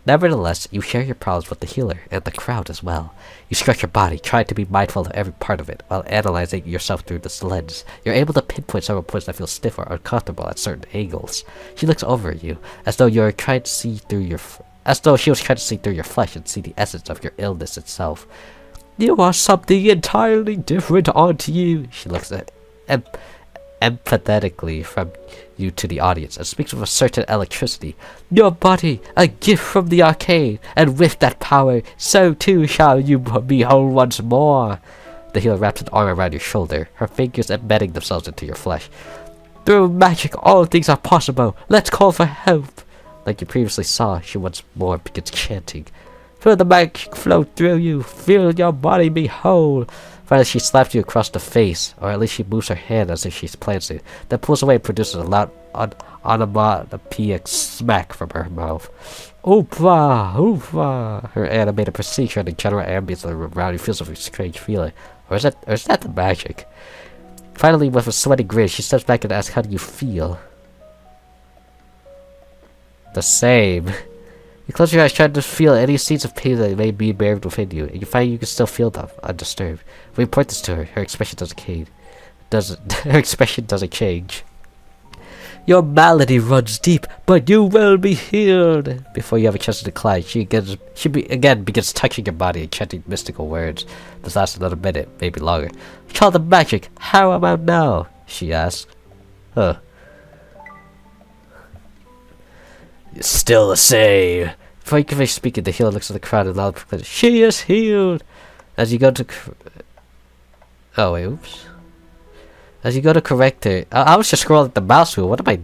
Nevertheless, you share your problems with the healer and the crowd as well. You stretch your body, trying to be mindful of every part of it, while analyzing yourself through this lens. You're able to pinpoint several points that feel stiff or uncomfortable at certain angles. She looks over at you, as though she was trying to see through your flesh and see the essence of your illness itself. You are something entirely different, aren't you? She looks at empathetically from you to the audience and speaks with a certain electricity. Your body, a gift from the arcade, and with that power, so too shall you be whole once more. The healer wraps an arm around your shoulder, her fingers embedding themselves into your flesh. Through magic, all things are possible. Let's call for help. Like you previously saw, she once more begins chanting. Feel the magic flow through you. Feel your body be whole. Finally, she slaps you across the face, or at least she moves her hand as if she plans to, then pulls away and produces a loud onomatopoeic smack from her mouth. Oopa, oopa. Her animated procedure and the general ambience around you feels a strange feeling. Or is that the magic? Finally, with a sweaty grin, she steps back and asks, how do you feel? The same. You close your eyes, trying to feel any seeds of pain that may be buried within you, and you find you can still feel them, undisturbed. When you point this to her, her expression doesn't change. Her expression doesn't change. Your malady runs deep, but you will be healed. Before you have a chance to decline, she again begins touching your body and chanting mystical words. This lasts another minute, maybe longer. Child of magic, how about now? She asks. Huh. Still the same. Before you can finish speaking, the healer looks at the crowd and loudly proclaims, she is healed! As you go to... Oh, wait, oops. As you go to correct her... I was just scrolling the mouse wheel. What am I...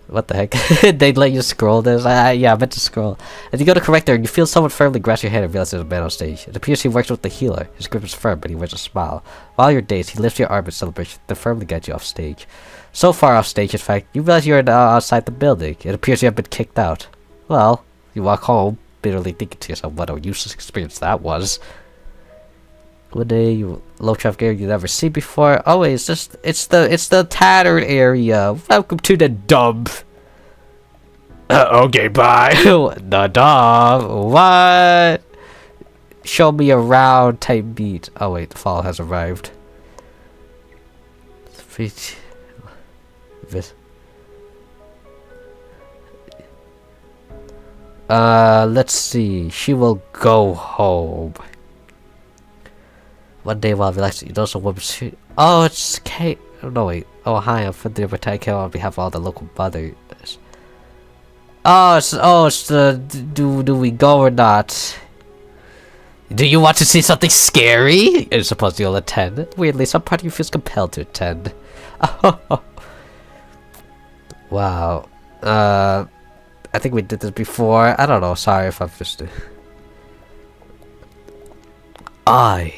What the heck? They let you scroll this? Yeah, I meant to scroll. As you go to correct her, you feel someone firmly grasp your hand and realize there's a man on stage. It appears he works with the healer. His grip is firm, but he wears a smile. While you're dazed, he lifts your arm in celebration, then firmly guides you off stage. So far off stage, in fact, you realize you're now outside the building. It appears you have been kicked out. Well, you walk home, bitterly thinking to yourself what a useless experience that was. One day, you low traffic area you've never seen before. Oh wait, it's the tattered area. Welcome to the dump. Okay, bye. The dump. What? Show me around type beat. Oh wait, the fall has arrived. Let's see. She will go home. One day while relaxing, you notice a woman shoot. Oh, it's Kate. Oh, no, wait. Oh, hi, I'm from the Britannia on behalf of all the local mothers. It's the. Do we go or not? Do you want to see something scary? I suppose you'll attend. Weirdly, some part of you feels compelled to attend. Wow. I think we did this before. I don't know. Sorry if I'm just. I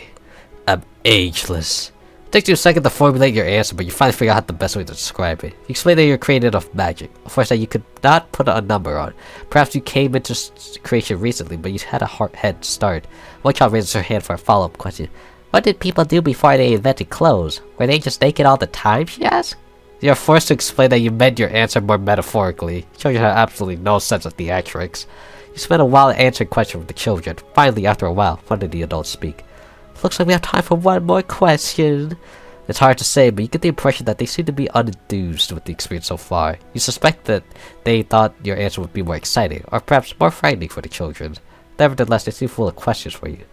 am ageless. It takes you a second to formulate your answer, but you finally figure out the best way to describe it. You explain that you're created of magic, a force that you could not put a number on. Perhaps you came into creation recently, but you had a head start. One child raises her hand for a follow-up question. What did people do before they invented clothes? Were they just naked all the time, she asked? You're forced to explain that you meant your answer more metaphorically. Children have absolutely no sense of theatrics. You spend a while answering questions with the children. Finally, after a while, one of the adults speak. Looks like we have time for one more question. It's hard to say, but you get the impression that they seem to be unenthused with the experience so far. You suspect that they thought your answer would be more exciting, or perhaps more frightening for the children. Nevertheless, they seem full of questions for you.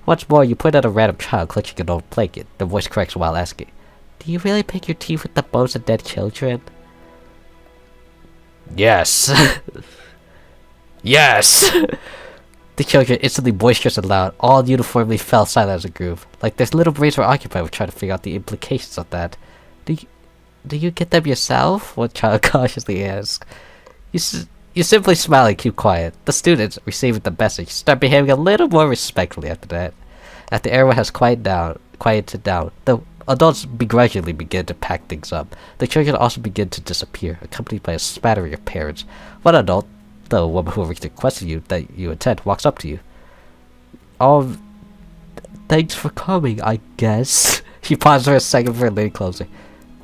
Once more, you point at a random child clutching an old blanket. The voice corrects while asking, do you really pick your teeth with the bones of dead children? Yes. Yes! The children, instantly boisterous and loud, all uniformly fell silent as a group. Like their little brains were occupied with trying to figure out the implications of that. Do you get them yourself? One child cautiously asked. You simply smile and keep quiet. The students, receiving the message, start behaving a little more respectfully after that. After everyone has quieted down, the adults begrudgingly begin to pack things up. The children also begin to disappear, accompanied by a spattering of parents. One adult, the woman who originally requested you that you attend, walks up to you. Thanks for coming, I guess. She paused for a second for a lady closer.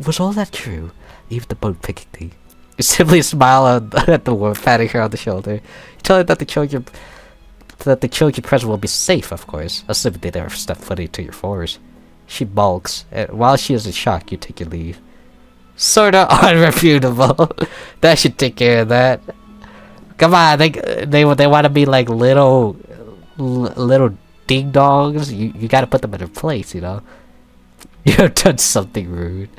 Was all that true? Even the bone picking thing. You simply smile at the woman, patting her on the shoulder. You tell her that the children present will be safe, of course, assuming they never step foot into your forest. She balks, and while she is in shock, you take your leave. Sorta unrefutable. That should take care of that. Come on, they want to be like little ding dongs. You gotta put them in their place, you know. You have done something rude.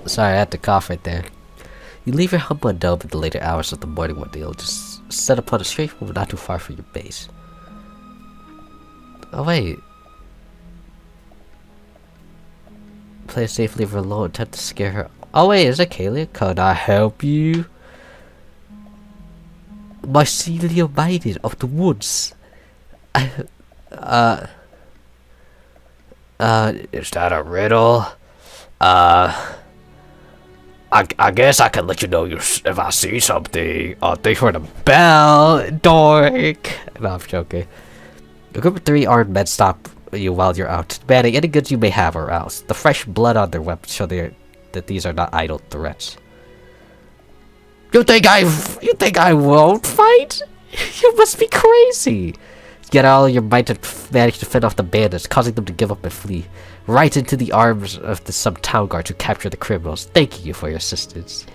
Sorry, I had to cough right there. You leave your humble abode in the later hours of the morning one day. You'll just set upon a straight road not too far from your base. Oh wait. Play it safe, leave her alone, attempt to scare her. Oh wait, is it Kaylee? Can I help you? Mycelium maiden of the woods. Is that a riddle? I guess I can let you know if I see something. Thanks for the bell, dork. No, I'm joking. A group of 3 armed men stop you while you're out, demanding any goods you may have or else. The fresh blood on their weapons show that these are not idle threats. You think I won't fight? You must be crazy. Get all your might to manage to fend off the bandits, causing them to give up and flee, right into the arms of some town guard to capture the criminals, thanking you for your assistance.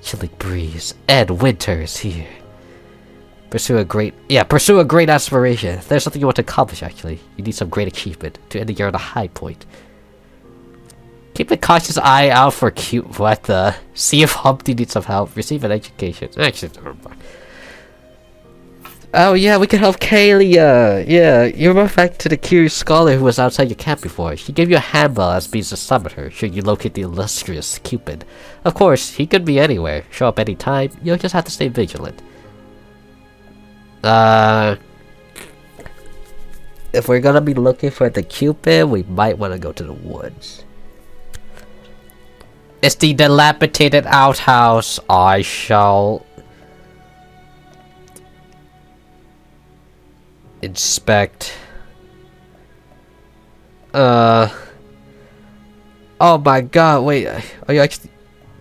Chilling breeze, and winter is here. Pursue a great aspiration. If there's something you want to accomplish, actually, you need some great achievement to end the year on a high point. Keep a cautious eye out for see if Humpty needs some help, receive an education. Actually, never mind. Oh yeah, we can help Kalia. Yeah, you remember back to the curious scholar who was outside your camp before. She gave you a handbell as means to summon her, should you locate the illustrious Cupid. Of course, he could be anywhere, show up anytime, you'll just have to stay vigilant. If we're gonna be looking for the Cupid, we might want to go to the woods. It's the dilapidated outhouse. I shall inspect. Oh my god, wait, are you actually...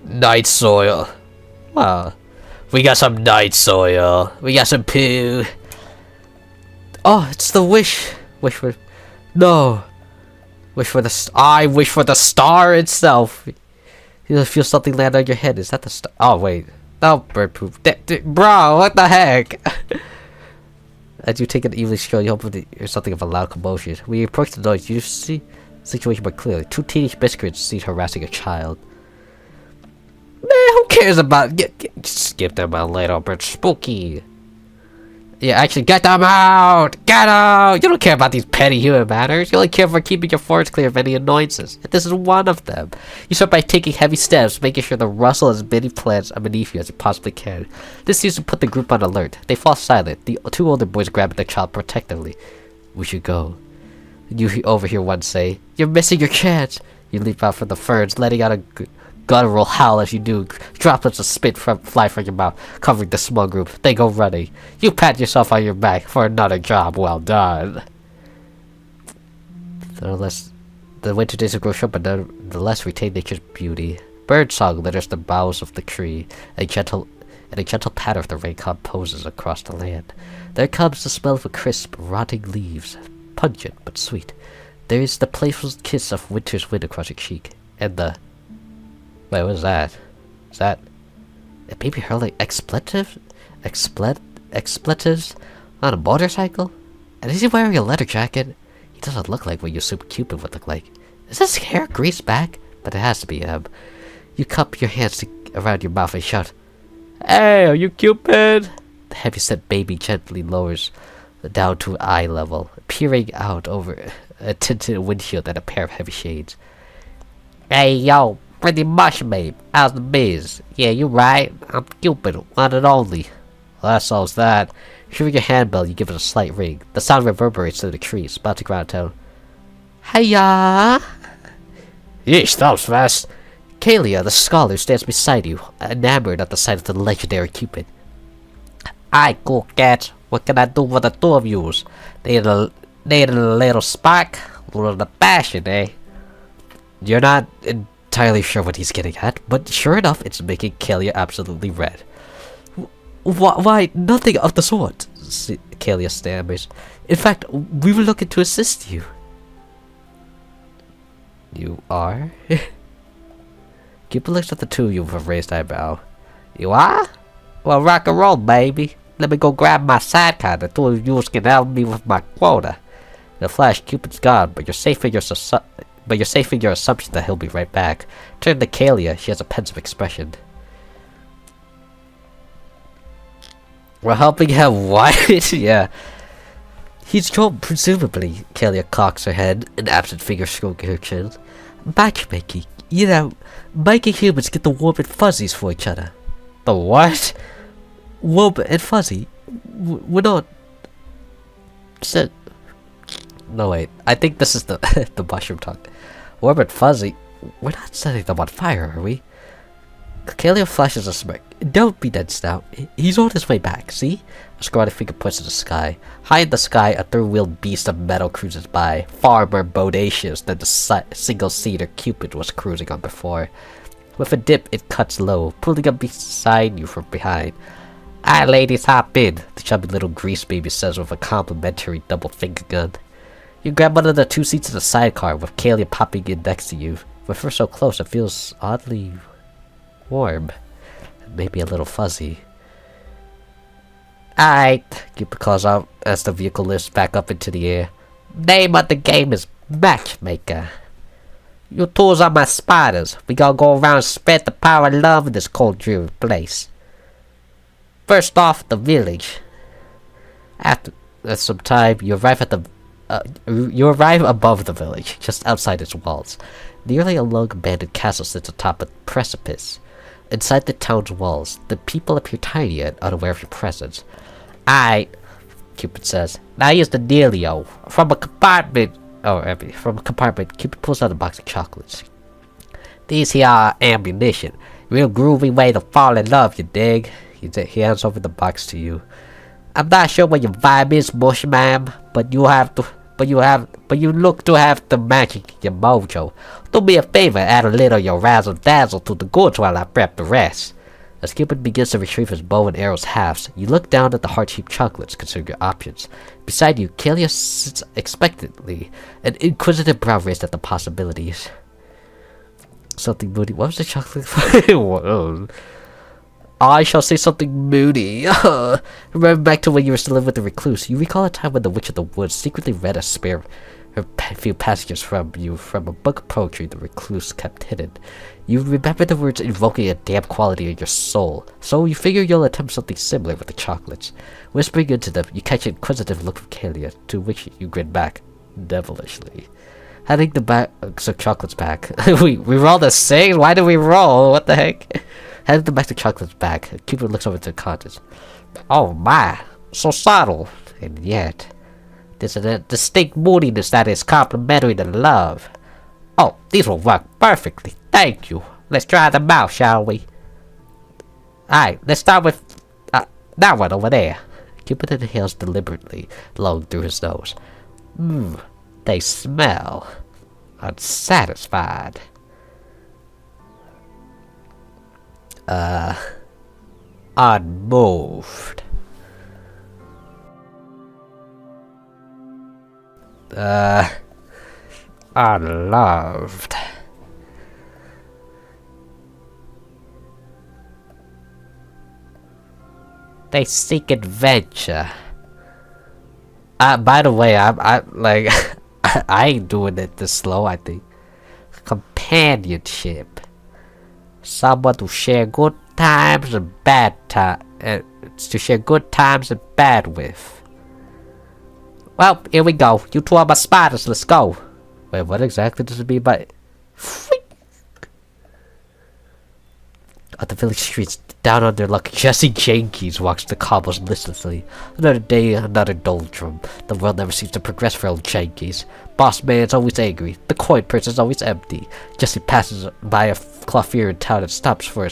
Night soil. Wow. We got some night soil. We got some poo. Oh, it's the wish. Wish for... No. Wish for the... I wish for the star itself. You feel something land on your head. Is that the star? Oh, wait. No, bird poop. Bro, what the heck? As you take an evening stroll, you hope to hear something of a loud commotion. When you approach the noise, you see the situation more clearly. 2 teenage biscuits seen harassing a child. Man, who cares about... Just give them a little bit spooky. Yeah, actually, get them out! Get out! You don't care about these petty human matters. You only care for keeping your forest clear of any annoyances. And this is one of them. You start by taking heavy steps, making sure to rustle as many plants beneath you as you possibly can. This seems to put the group on alert. They fall silent. The 2 older boys grab the child protectively. We should go. You overhear one say, "You're missing your chance." You leap out from the ferns, letting out a guttural howl as you do. Droplets of spit fly from your mouth, covering the small group. They go running. You pat yourself on your back for another job well done. The winter days grow short, but nonetheless retain nature's beauty. Birdsong litters the boughs of the tree, and a gentle patter of the rain composes across the land. There comes the smell of crisp, rotting leaves, pungent but sweet. There is the playful kiss of winter's wind across your cheek, and the... Wait, what is that? Is that... a baby hurling expletives on a motorcycle? And is he wearing a leather jacket? He doesn't look like what Musume Cupid would look like. Is his hair greased back? But it has to be him. You cup your hands around your mouth and shout, "Hey, are you Cupid?" The heavy-set baby gently lowers down to eye level, peering out over a tinted windshield and a pair of heavy shades. "Hey, yo, pretty much, babe. How's the biz? Yeah, you right. I'm Cupid, one and only." Well, that solves that. Shivering your handbell, you give it a slight ring. The sound reverberates through the trees, bouncing around town. Hiya! Yeesh, that was fast. Kalia, the scholar, stands beside you, enamored at the sight of the legendary Cupid. "Aye, cool cats. What can I do for the 2 of yous? Need a little spark? A little passion, eh?" You're not entirely sure what he's getting at, but sure enough, it's making Kalia absolutely red. Why, nothing of the sort, Kalia stammers. "In fact, we were looking to assist you." You are? Cupid looks at the 2 of you with a raised eyebrow. "You are? Well, rock and roll, baby. Let me go grab my sidecar. The 2 of you can help me with my quota." In a flash, Cupid's gone, but you're safe in your assumption that he'll be right back. Turn to Kalia. She has a pensive expression. "We're helping him, what?" Yeah. "He's told, presumably." Kalia cocks her head, an absent finger stroking her chin. "Matchmaking. You know, making humans get the warm and fuzzies for each other." "The what?" "Warm and fuzzy. We're not... No, wait. I think this is the the mushroom talk. Warm and fuzzy? We're not setting them on fire, are we?" Kalia flashes a smirk. "Don't be dense now. He's on his way back, see?" A scrawny finger points to the sky. High in the sky, a 3-wheeled beast of metal cruises by, far more bodacious than the single-seater Cupid was cruising on before. With a dip, it cuts low, pulling up beside you from behind. "Aye, ladies, hop in," the chubby little grease baby says with a complimentary double finger gun. You grab one of the 2 seats in the sidecar, with Kalia popping in next to you. With her so close, it feels oddly warm, and maybe a little fuzzy. "Alright," Cupid calls out as the vehicle lifts back up into the air. "Name of the game is Matchmaker. You 2s are my spiders. We gonna go around and spread the power of love in this cold, dreary place. First off, the village. After some time, you arrive above the village, just outside its walls. Nearly a long abandoned castle sits atop a precipice. Inside the town's walls, the people appear tiny and unaware of your presence. "Aight," Cupid says. "Now here's the dealio. From a compartment, Cupid pulls out a box of chocolates. "These here are ammunition. Real groovy way to fall in love, you dig?" He hands over the box to you. "I'm not sure what your vibe is, bush ma'am, but you look to have the magic in your mojo. Do me a favor, add a little your razzle dazzle to the goods while I prep the rest." As Cupid begins to retrieve his bow and arrows halves, you look down at the heart-shaped chocolates, considering your options. Beside you, Kalia sits expectantly, an inquisitive brow raised at the possibilities. Something moody. What was the chocolate for? I shall say something moody. Remember back to when you were still living with the recluse. You recall a time when the Witch of the Woods secretly read a few passages from a book of poetry the recluse kept hidden. You remember the words invoking a damp quality in your soul, so you figure you'll attempt something similar with the chocolates. Whispering into them, you catch an inquisitive look from Kalia, to which you grin back, devilishly. Handing the bags of chocolates back. we roll the same? Why do we roll? What the heck? Handing the bags of chocolates back, Cupid looks over to the contents. Oh my, so subtle, and yet there's a distinct moodiness that is complementary to love. Oh, these will work perfectly. Thank you. Let's try them out, shall we? Alright, let's start with that one over there. Cupid inhales deliberately, long through his nose. They smell unsatisfied. Unmoved. Unloved. They seek adventure. By the way, I like I ain't doing it this slow, I think. Companionship. Someone to share good times and bad times. To share good times and bad with. Well, here we go. You two are my spiders, let's go. Wait, what exactly does it mean by... On the village streets, down on their luck, Jesse Jenkins walks the cobbles listlessly. Another day, another doldrum. The world never seems to progress for old Jenkins. Boss man's always angry. The coin purse is always empty. Jesse passes by a coiffure in town and stops for a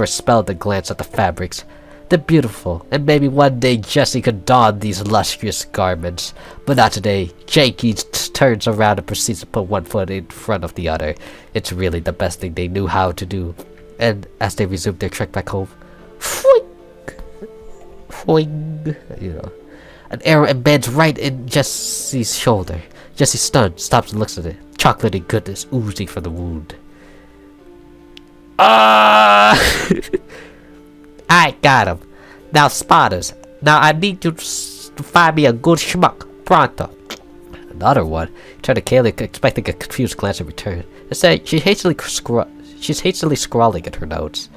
spell to glance at the fabrics. They're beautiful, and maybe one day Jesse could don these lustrous garments. But not today. Jenkins turns around and proceeds to put one foot in front of the other. It's really the best thing they knew how to do. And as they resume their trek back home, an arrow embeds right in Jesse's shoulder. Jesse, stunned, stops and looks at it. Chocolatey goodness oozing from the wound. I got him. Now, spotters. Now I need you to find me a good schmuck. Pronto. Another one. Turned to Kaylee, expecting a confused glance in return. Instead, she's hastily scrawling at her notes.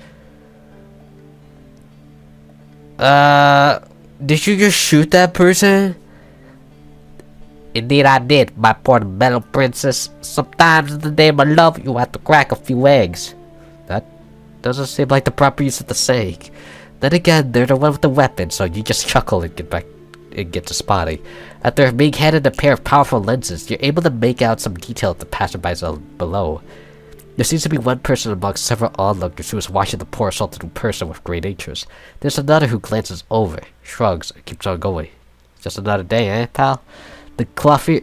Did you just shoot that person? Indeed I did, my poor metal princess. Sometimes in the name of love, you have to crack a few eggs. That doesn't seem like the proper use of the saying. Then again, they're the one with the weapon, so you just chuckle and get back and get to spotting. After being handed a pair of powerful lenses, you're able to make out some detail of the passerbys below. There seems to be one person among several onlookers who is watching the poor assaulted person with great interest. There's another who glances over, shrugs, and keeps on going. Just another day, eh, pal? The coiffure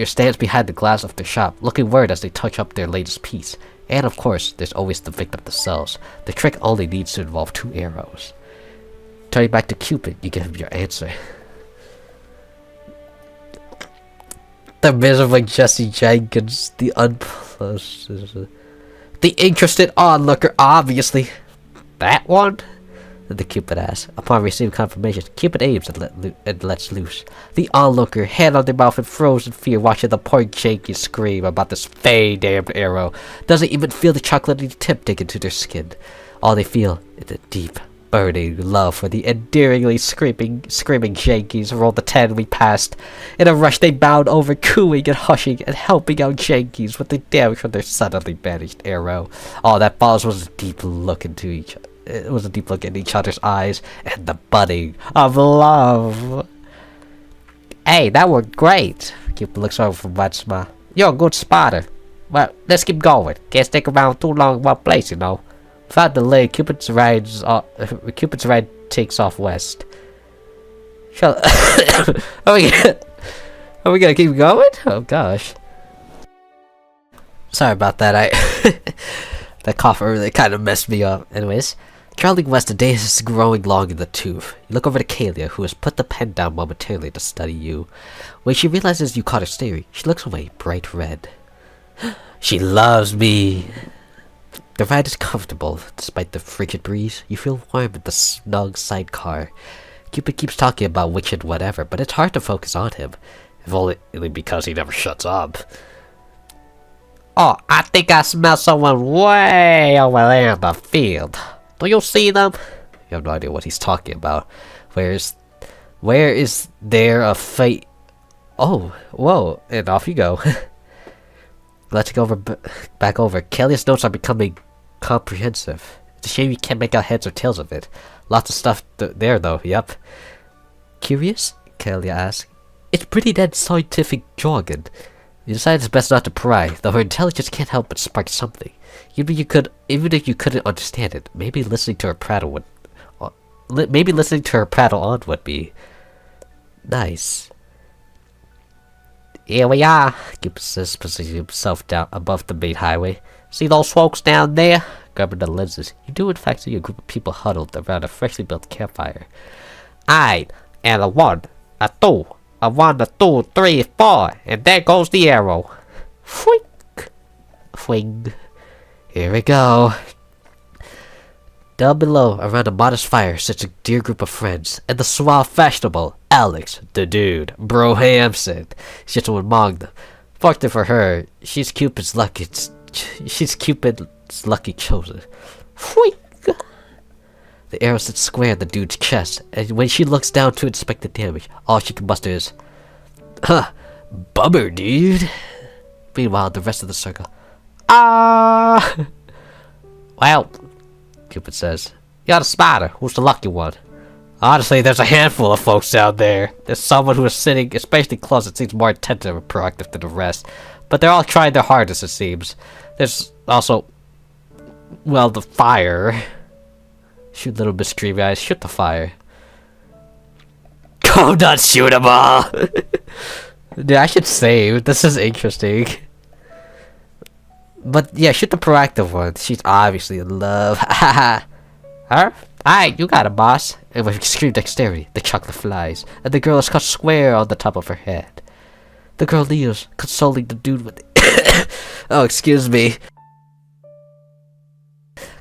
stands behind the glass of their shop, looking worried as they touch up their latest piece. And of course, there's always the victim themselves. The trick only needs to involve 2 arrows. Turning back to Cupid, you give him your answer. The miserable Jesse Jenkins, the unpleasant... The interested onlooker, obviously. That one? The Cupid asks. Upon receiving confirmation, Cupid aims and lets loose. The onlooker, hand on their mouth in frozen fear, watching the poor Jenkins scream about this damned arrow, doesn't even feel the chocolatey tip dig into their skin. All they feel is a deep, burning love for the endearingly screaming Jenkins. Rolled the 10 we passed. In a rush, they bound over, cooing and hushing and helping out Jenkins with the damage from their suddenly banished arrow. All that follows was a deep look into each other. It was a deep look in each other's eyes and the budding of love. Hey, that worked great. Cupid looks over from one smile. You're a good spotter. Well, let's keep going. Can't stick around too long in one place, you know. Without delay, Cupid's ride takes off west. Are we gonna keep going? Oh gosh. Sorry about that. That cough really kind of messed me up. Anyways, traveling west, the day is growing long in the tooth. You look over to Kalia, who has put the pen down momentarily to study you. When she realizes you caught her staring, she looks away, bright red. She loves me. The ride is comfortable, despite the frigid breeze. You feel warm in the snug sidecar. Cupid keeps talking about witch and whatever, but it's hard to focus on him. If only because he never shuts up. Oh, I think I smell someone way over there in the field. Do you see them? You have no idea what he's talking about. Where is there a fight? Oh, whoa, and off you go. Let's go back over. Kalia's notes are becoming comprehensive. It's a shame you can't make out heads or tails of it. Lots of stuff there, though, yep. Curious? Kalia asked. It's pretty dead scientific jargon. You decided it's best not to pry, though her intelligence can't help but spark something. Even if you couldn't understand it, maybe listening to her prattle on would be nice. Here we are, Cupid says, positioning himself down above the main highway. See those folks down there? Grabbing the lenses, you do in fact see a group of people huddled around a freshly built campfire. Aye, and a 1, a 2, a 1, a 2, 3, 4, and there goes the arrow. Fwink! Fwing. Here we go. Down below, around a modest fire, sits a dear group of friends, and the suave fashionable Alex, the dude, Bro Hamson, sits among them. Fortunately for her, she's Cupid's lucky chosen. Fwink! The arrow sits square in the dude's chest, and when she looks down to inspect the damage, all she can muster is, "Huh, bummer, dude." Meanwhile, the rest of the circle, "Ah!" Well, Cupid says, "You're the spider. Who's the lucky one?" Honestly, there's a handful of folks down there. There's someone who is sitting, especially close, that seems more attentive and proactive than the rest. But they're all trying their hardest, it seems. There's also, well, the fire. Shoot, little Miss Screamy Eyes, shoot the fire. Go nuts, shoot them all! Dude, I should save. This is interesting. But yeah, shoot the proactive one. She's obviously in love. Haha. Her? Alright, you got it, boss. And with extreme dexterity, the chocolate flies, and the girl is cut square on the top of her head. The girl kneels, consoling the dude with oh, excuse me.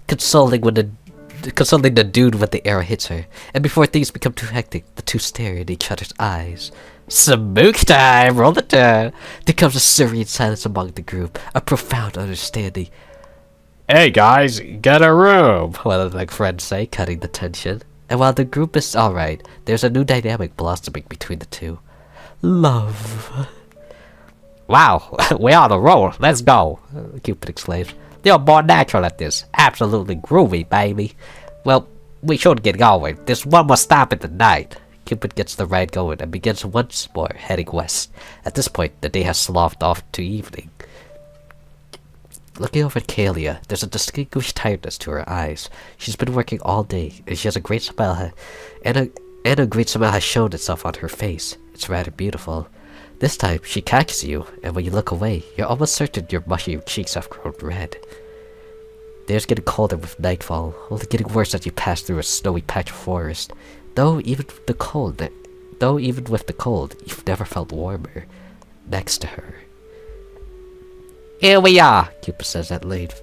Consoling the dude when the arrow hits her, and before things become too hectic, the two stare in each other's eyes. Smoke time! Roll the turn! There comes a serene silence among the group, a profound understanding. Hey guys, get a room! One of the friends say, cutting the tension. And while the group is alright, there's a new dynamic blossoming between the two. Love. Wow, we're on a roll, let's go! Cupid exclaims. You're more natural at this. Absolutely groovy, baby. Well, we should get going. There's one more stop in the night. Cupid gets the ride going and begins once more heading west. At this point, the day has sloughed off to evening. Looking over at Kalia, there's a distinguished tiredness to her eyes. She's been working all day, and she has a great smile, and a great smile has shown itself on her face. It's rather beautiful. This time, she catches you, and when you look away, you're almost certain your mushy cheeks have grown red. The air's getting colder with nightfall, only getting worse as you pass through a snowy patch of forest. Though even with the cold, you've never felt warmer next to her. Here we are, Cupid says at length.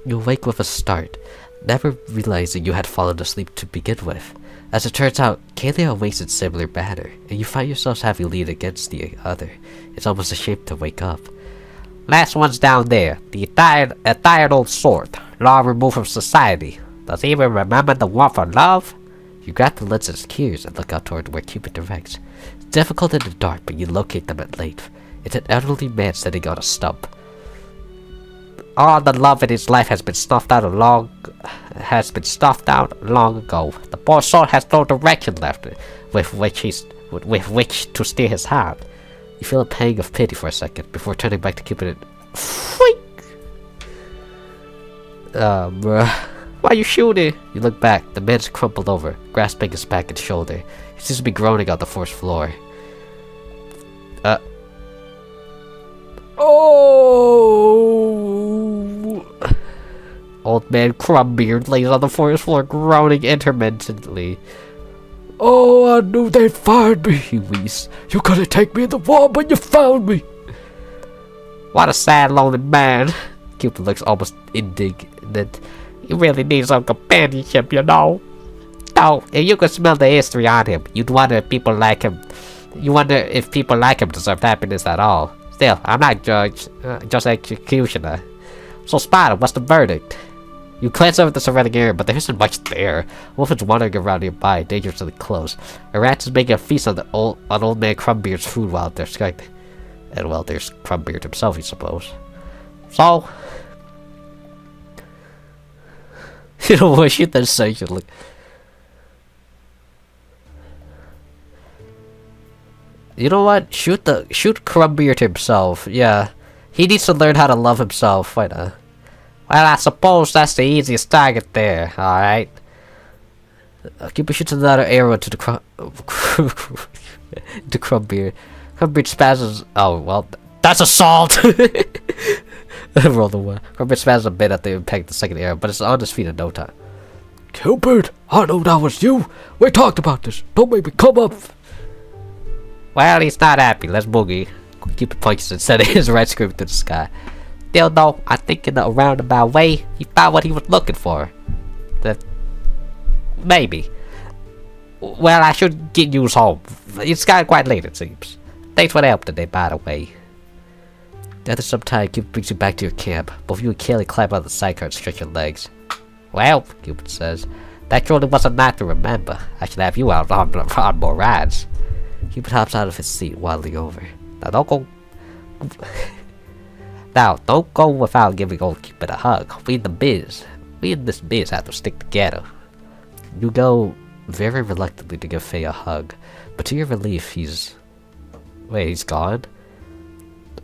You awake with a start, never realizing you had fallen asleep to begin with. As it turns out, Kalia awakes in similar manner, and you find yourselves having leaned against the other. It's almost a shame to wake up. Last one's down there, a tired old sort, long removed from society. Does he even remember the want for love? You grab the lenses cues and look out toward where Cupid directs. It's difficult in the dark, but you locate them at length. It's an elderly man sitting on a stump. All the love in his life has been stuffed out long ago. The poor soul has no direction left with which to steer his heart. You feel a pang of pity for a second before turning back to Cupid and Fwink! Bruh. Why are you shooting? You look back. The man's crumpled over, grasping his back and shoulder. He seems to be groaning on the forest floor. Oh! Old man Crumbeard lays on the forest floor, groaning intermittently. Oh, I knew they'd find me, he wheezes. You couldn't take me in the war, but you found me. What a sad, lonely man. Cupid looks almost indignant. You really need some companionship, you know. No, if you could smell the history on him, you'd wonder if people like him. You wonder if people like him deserve happiness at all. Still, I'm not judge, just executioner. So, Spider, what's the verdict? You glance over the surrounding area, but there isn't much there. Wolf is wandering around nearby, dangerously close. A rat is making a feast on old man Crumbeard's food while they're skyping. And well, there's Crumbeard himself, I suppose. So, you know what? Shoot that section. Look. You know what? Shoot Crumbeard himself. Yeah, he needs to learn how to love himself. Why not? Well, I suppose that's the easiest target there. All right. Cupid shoots another arrow to the Crumbeard. Crumbeard spasms. Oh well, that's assault. Roll the one. Crumbeard spasms a bit at the impact of the second arrow, but it's on his feet in no time. Cupid, I know that was you. We talked about this. Don't make me come up. Well, he's not happy. Let's boogie. Cupid points and sending his right screaming to the sky. Still, though, I think in a roundabout way, he found what he was looking for. Maybe. Well, I should get you home. It's gotten quite late, it seems. Thanks for the help today, by the way. After some time, Cupid brings you back to your camp. Both you and Kaylee climb on the sidecar and stretch your legs. Well, Cupid says, that surely was a night to remember. I should have you out on more rides. Cupid hops out of his seat, waddling over. Now don't go without giving old Cupid a hug. We in this biz have to stick together. You go very reluctantly to give Faye a hug, but to your relief, he's gone?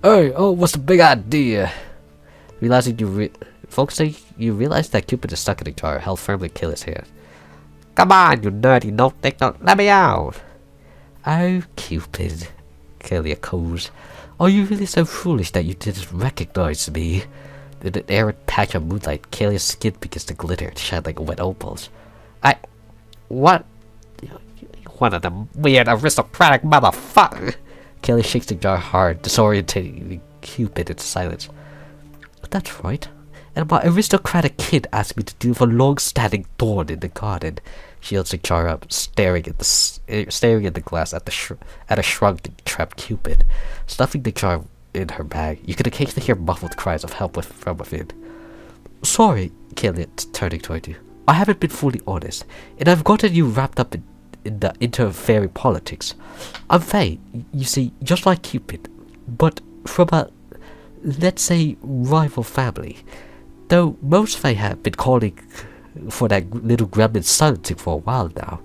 Hey, what's the big idea? Folks say you realize that Cupid is stuck in a jar, held firmly in Kaylee's hand. Come on, you nerdy no-think, let me out! Oh, Cupid, Kaylee echoes. Are you really so foolish that you didn't recognize me? In an arid patch of moonlight, Kaylee's skin begins to glitter and shine like wet opals. What? One of them weird aristocratic motherfucker! Kaylee shakes the jar hard, disorientating Cupid into silence. That's right. And my aristocratic kid asked me to deal with a long-standing thorn in the garden. She holds the jar up, staring at the glass at a shrunk and trapped Cupid. Stuffing the jar in her bag, you can occasionally hear muffled cries of help from within. Sorry, Kaylee, turning toward you. I haven't been fully honest, and I've gotten you wrapped up in the inter-fairy politics. I'm Faye, you see, just like Cupid, but from a, let's say, rival family. Though most Fae have been calling for that little gremlin silencing for a while now.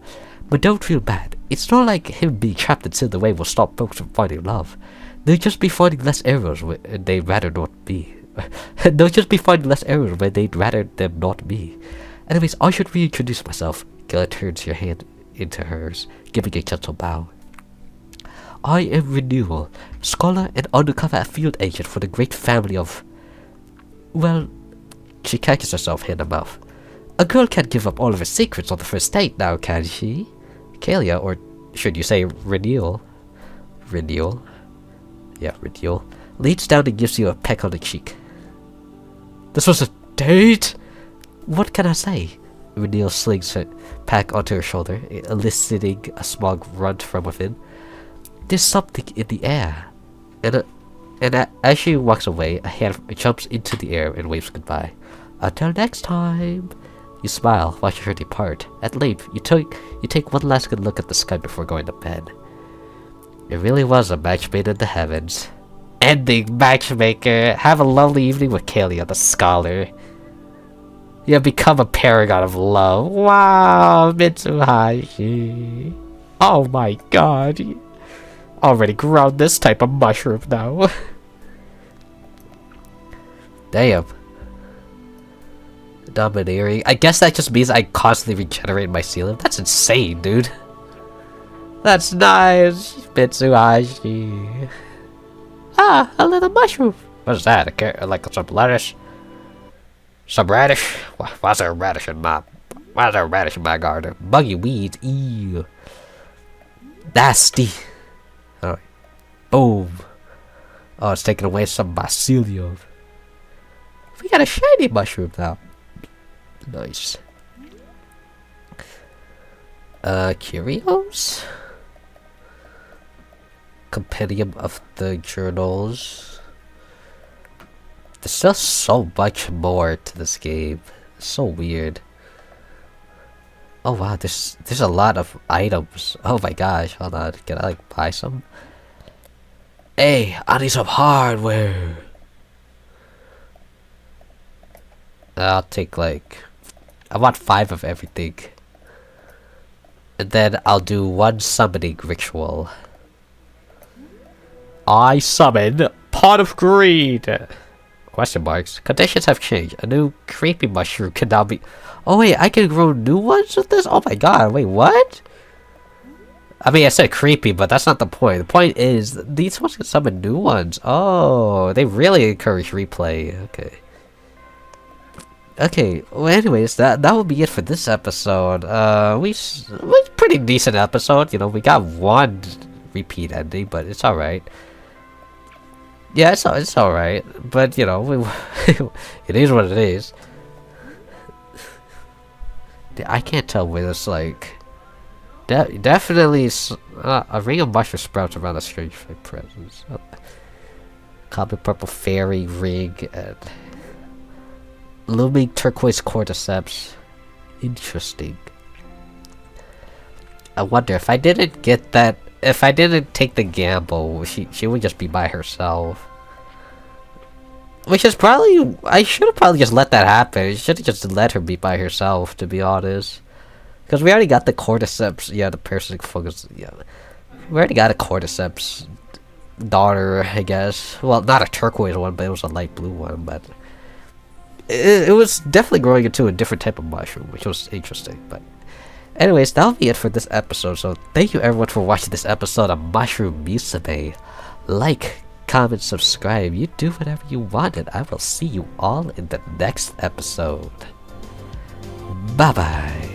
But don't feel bad. It's not like him being trapped in the way will stop folks from finding love. They'll just be finding less errors where they'd rather not be. They'll just be finding less errors where they'd rather them not be. Anyways, I should reintroduce myself. Gilla turns your hand into hers, giving a gentle bow. I am Renewal, scholar and undercover field agent for the great family of... Well, she catches herself hand to mouth. A girl can't give up all of her secrets on the first date now, can she? Kalia, or should you say Renewal? Renewal? Yeah, Renewal. Leans down and gives you a peck on the cheek. This was a date? What can I say? Renewal slings her pack onto her shoulder, eliciting a small grunt from within. There's something in the air. And as she walks away, a hand jumps into the air and waves goodbye. Until next time. You smile, watching her depart. At length, you take one last good look at the sky before going to bed. It really was a match made in the heavens. Ending, matchmaker. Have a lovely evening with Kalia, the scholar. You have become a paragon of love. Wow, Mitsuhashi. Oh my god. Already grown this type of mushroom now. Damn. Domineering. I guess that just means I constantly regenerate my sealant. That's insane, dude. That's nice, Mitsuhashi. Ah, a little mushroom. What's that? Like some lettuce? Some radish? Why's there a radish in my garden? Buggy weeds. Ew. Nasty. Alright. Boom. Oh, it's taking away some mycelium. We got a shiny mushroom now. Nice. Curios? Compendium of the journals. There's still so much more to this game. It's so weird. Oh wow, there's a lot of items. Oh my gosh, hold on. Can I like buy some? Hey, I need some hardware. I'll take like, I want 5 of everything. And then I'll do 1 summoning ritual. I summon Pot of Greed! Question marks. Conditions have changed. A new creepy mushroom can now be... Oh wait, I can grow new ones with this? Oh my god, wait, what? I mean, I said creepy, but that's not the point. The point is, these ones can summon new ones. Oh, they really encourage replay. Okay. Okay, well anyways, that will be it for this episode. Pretty decent episode, you know, we got 1 repeat ending, but it's alright. Yeah, it's alright, but you know, it is what it is. I can't tell where this like... definitely a ring of mushroom sprouts around a strange presence. Common purple fairy ring and... looming turquoise cordyceps. Interesting. I wonder if I didn't get that, if I didn't take the gamble, she would just be by herself. Which is probably, I should have probably just let that happen. I should have just let her be by herself, to be honest. Because we already got the cordyceps, yeah, the parasitic fungus, yeah. We already got a cordyceps daughter, I guess. Well, not a turquoise one, but it was a light blue one, but... It was definitely growing into a different type of mushroom, which was interesting, but... Anyways, that'll be it for this episode, so thank you everyone for watching this episode of Mushroom Musume. Like, comment, subscribe, you do whatever you want, and I will see you all in the next episode. Bye bye.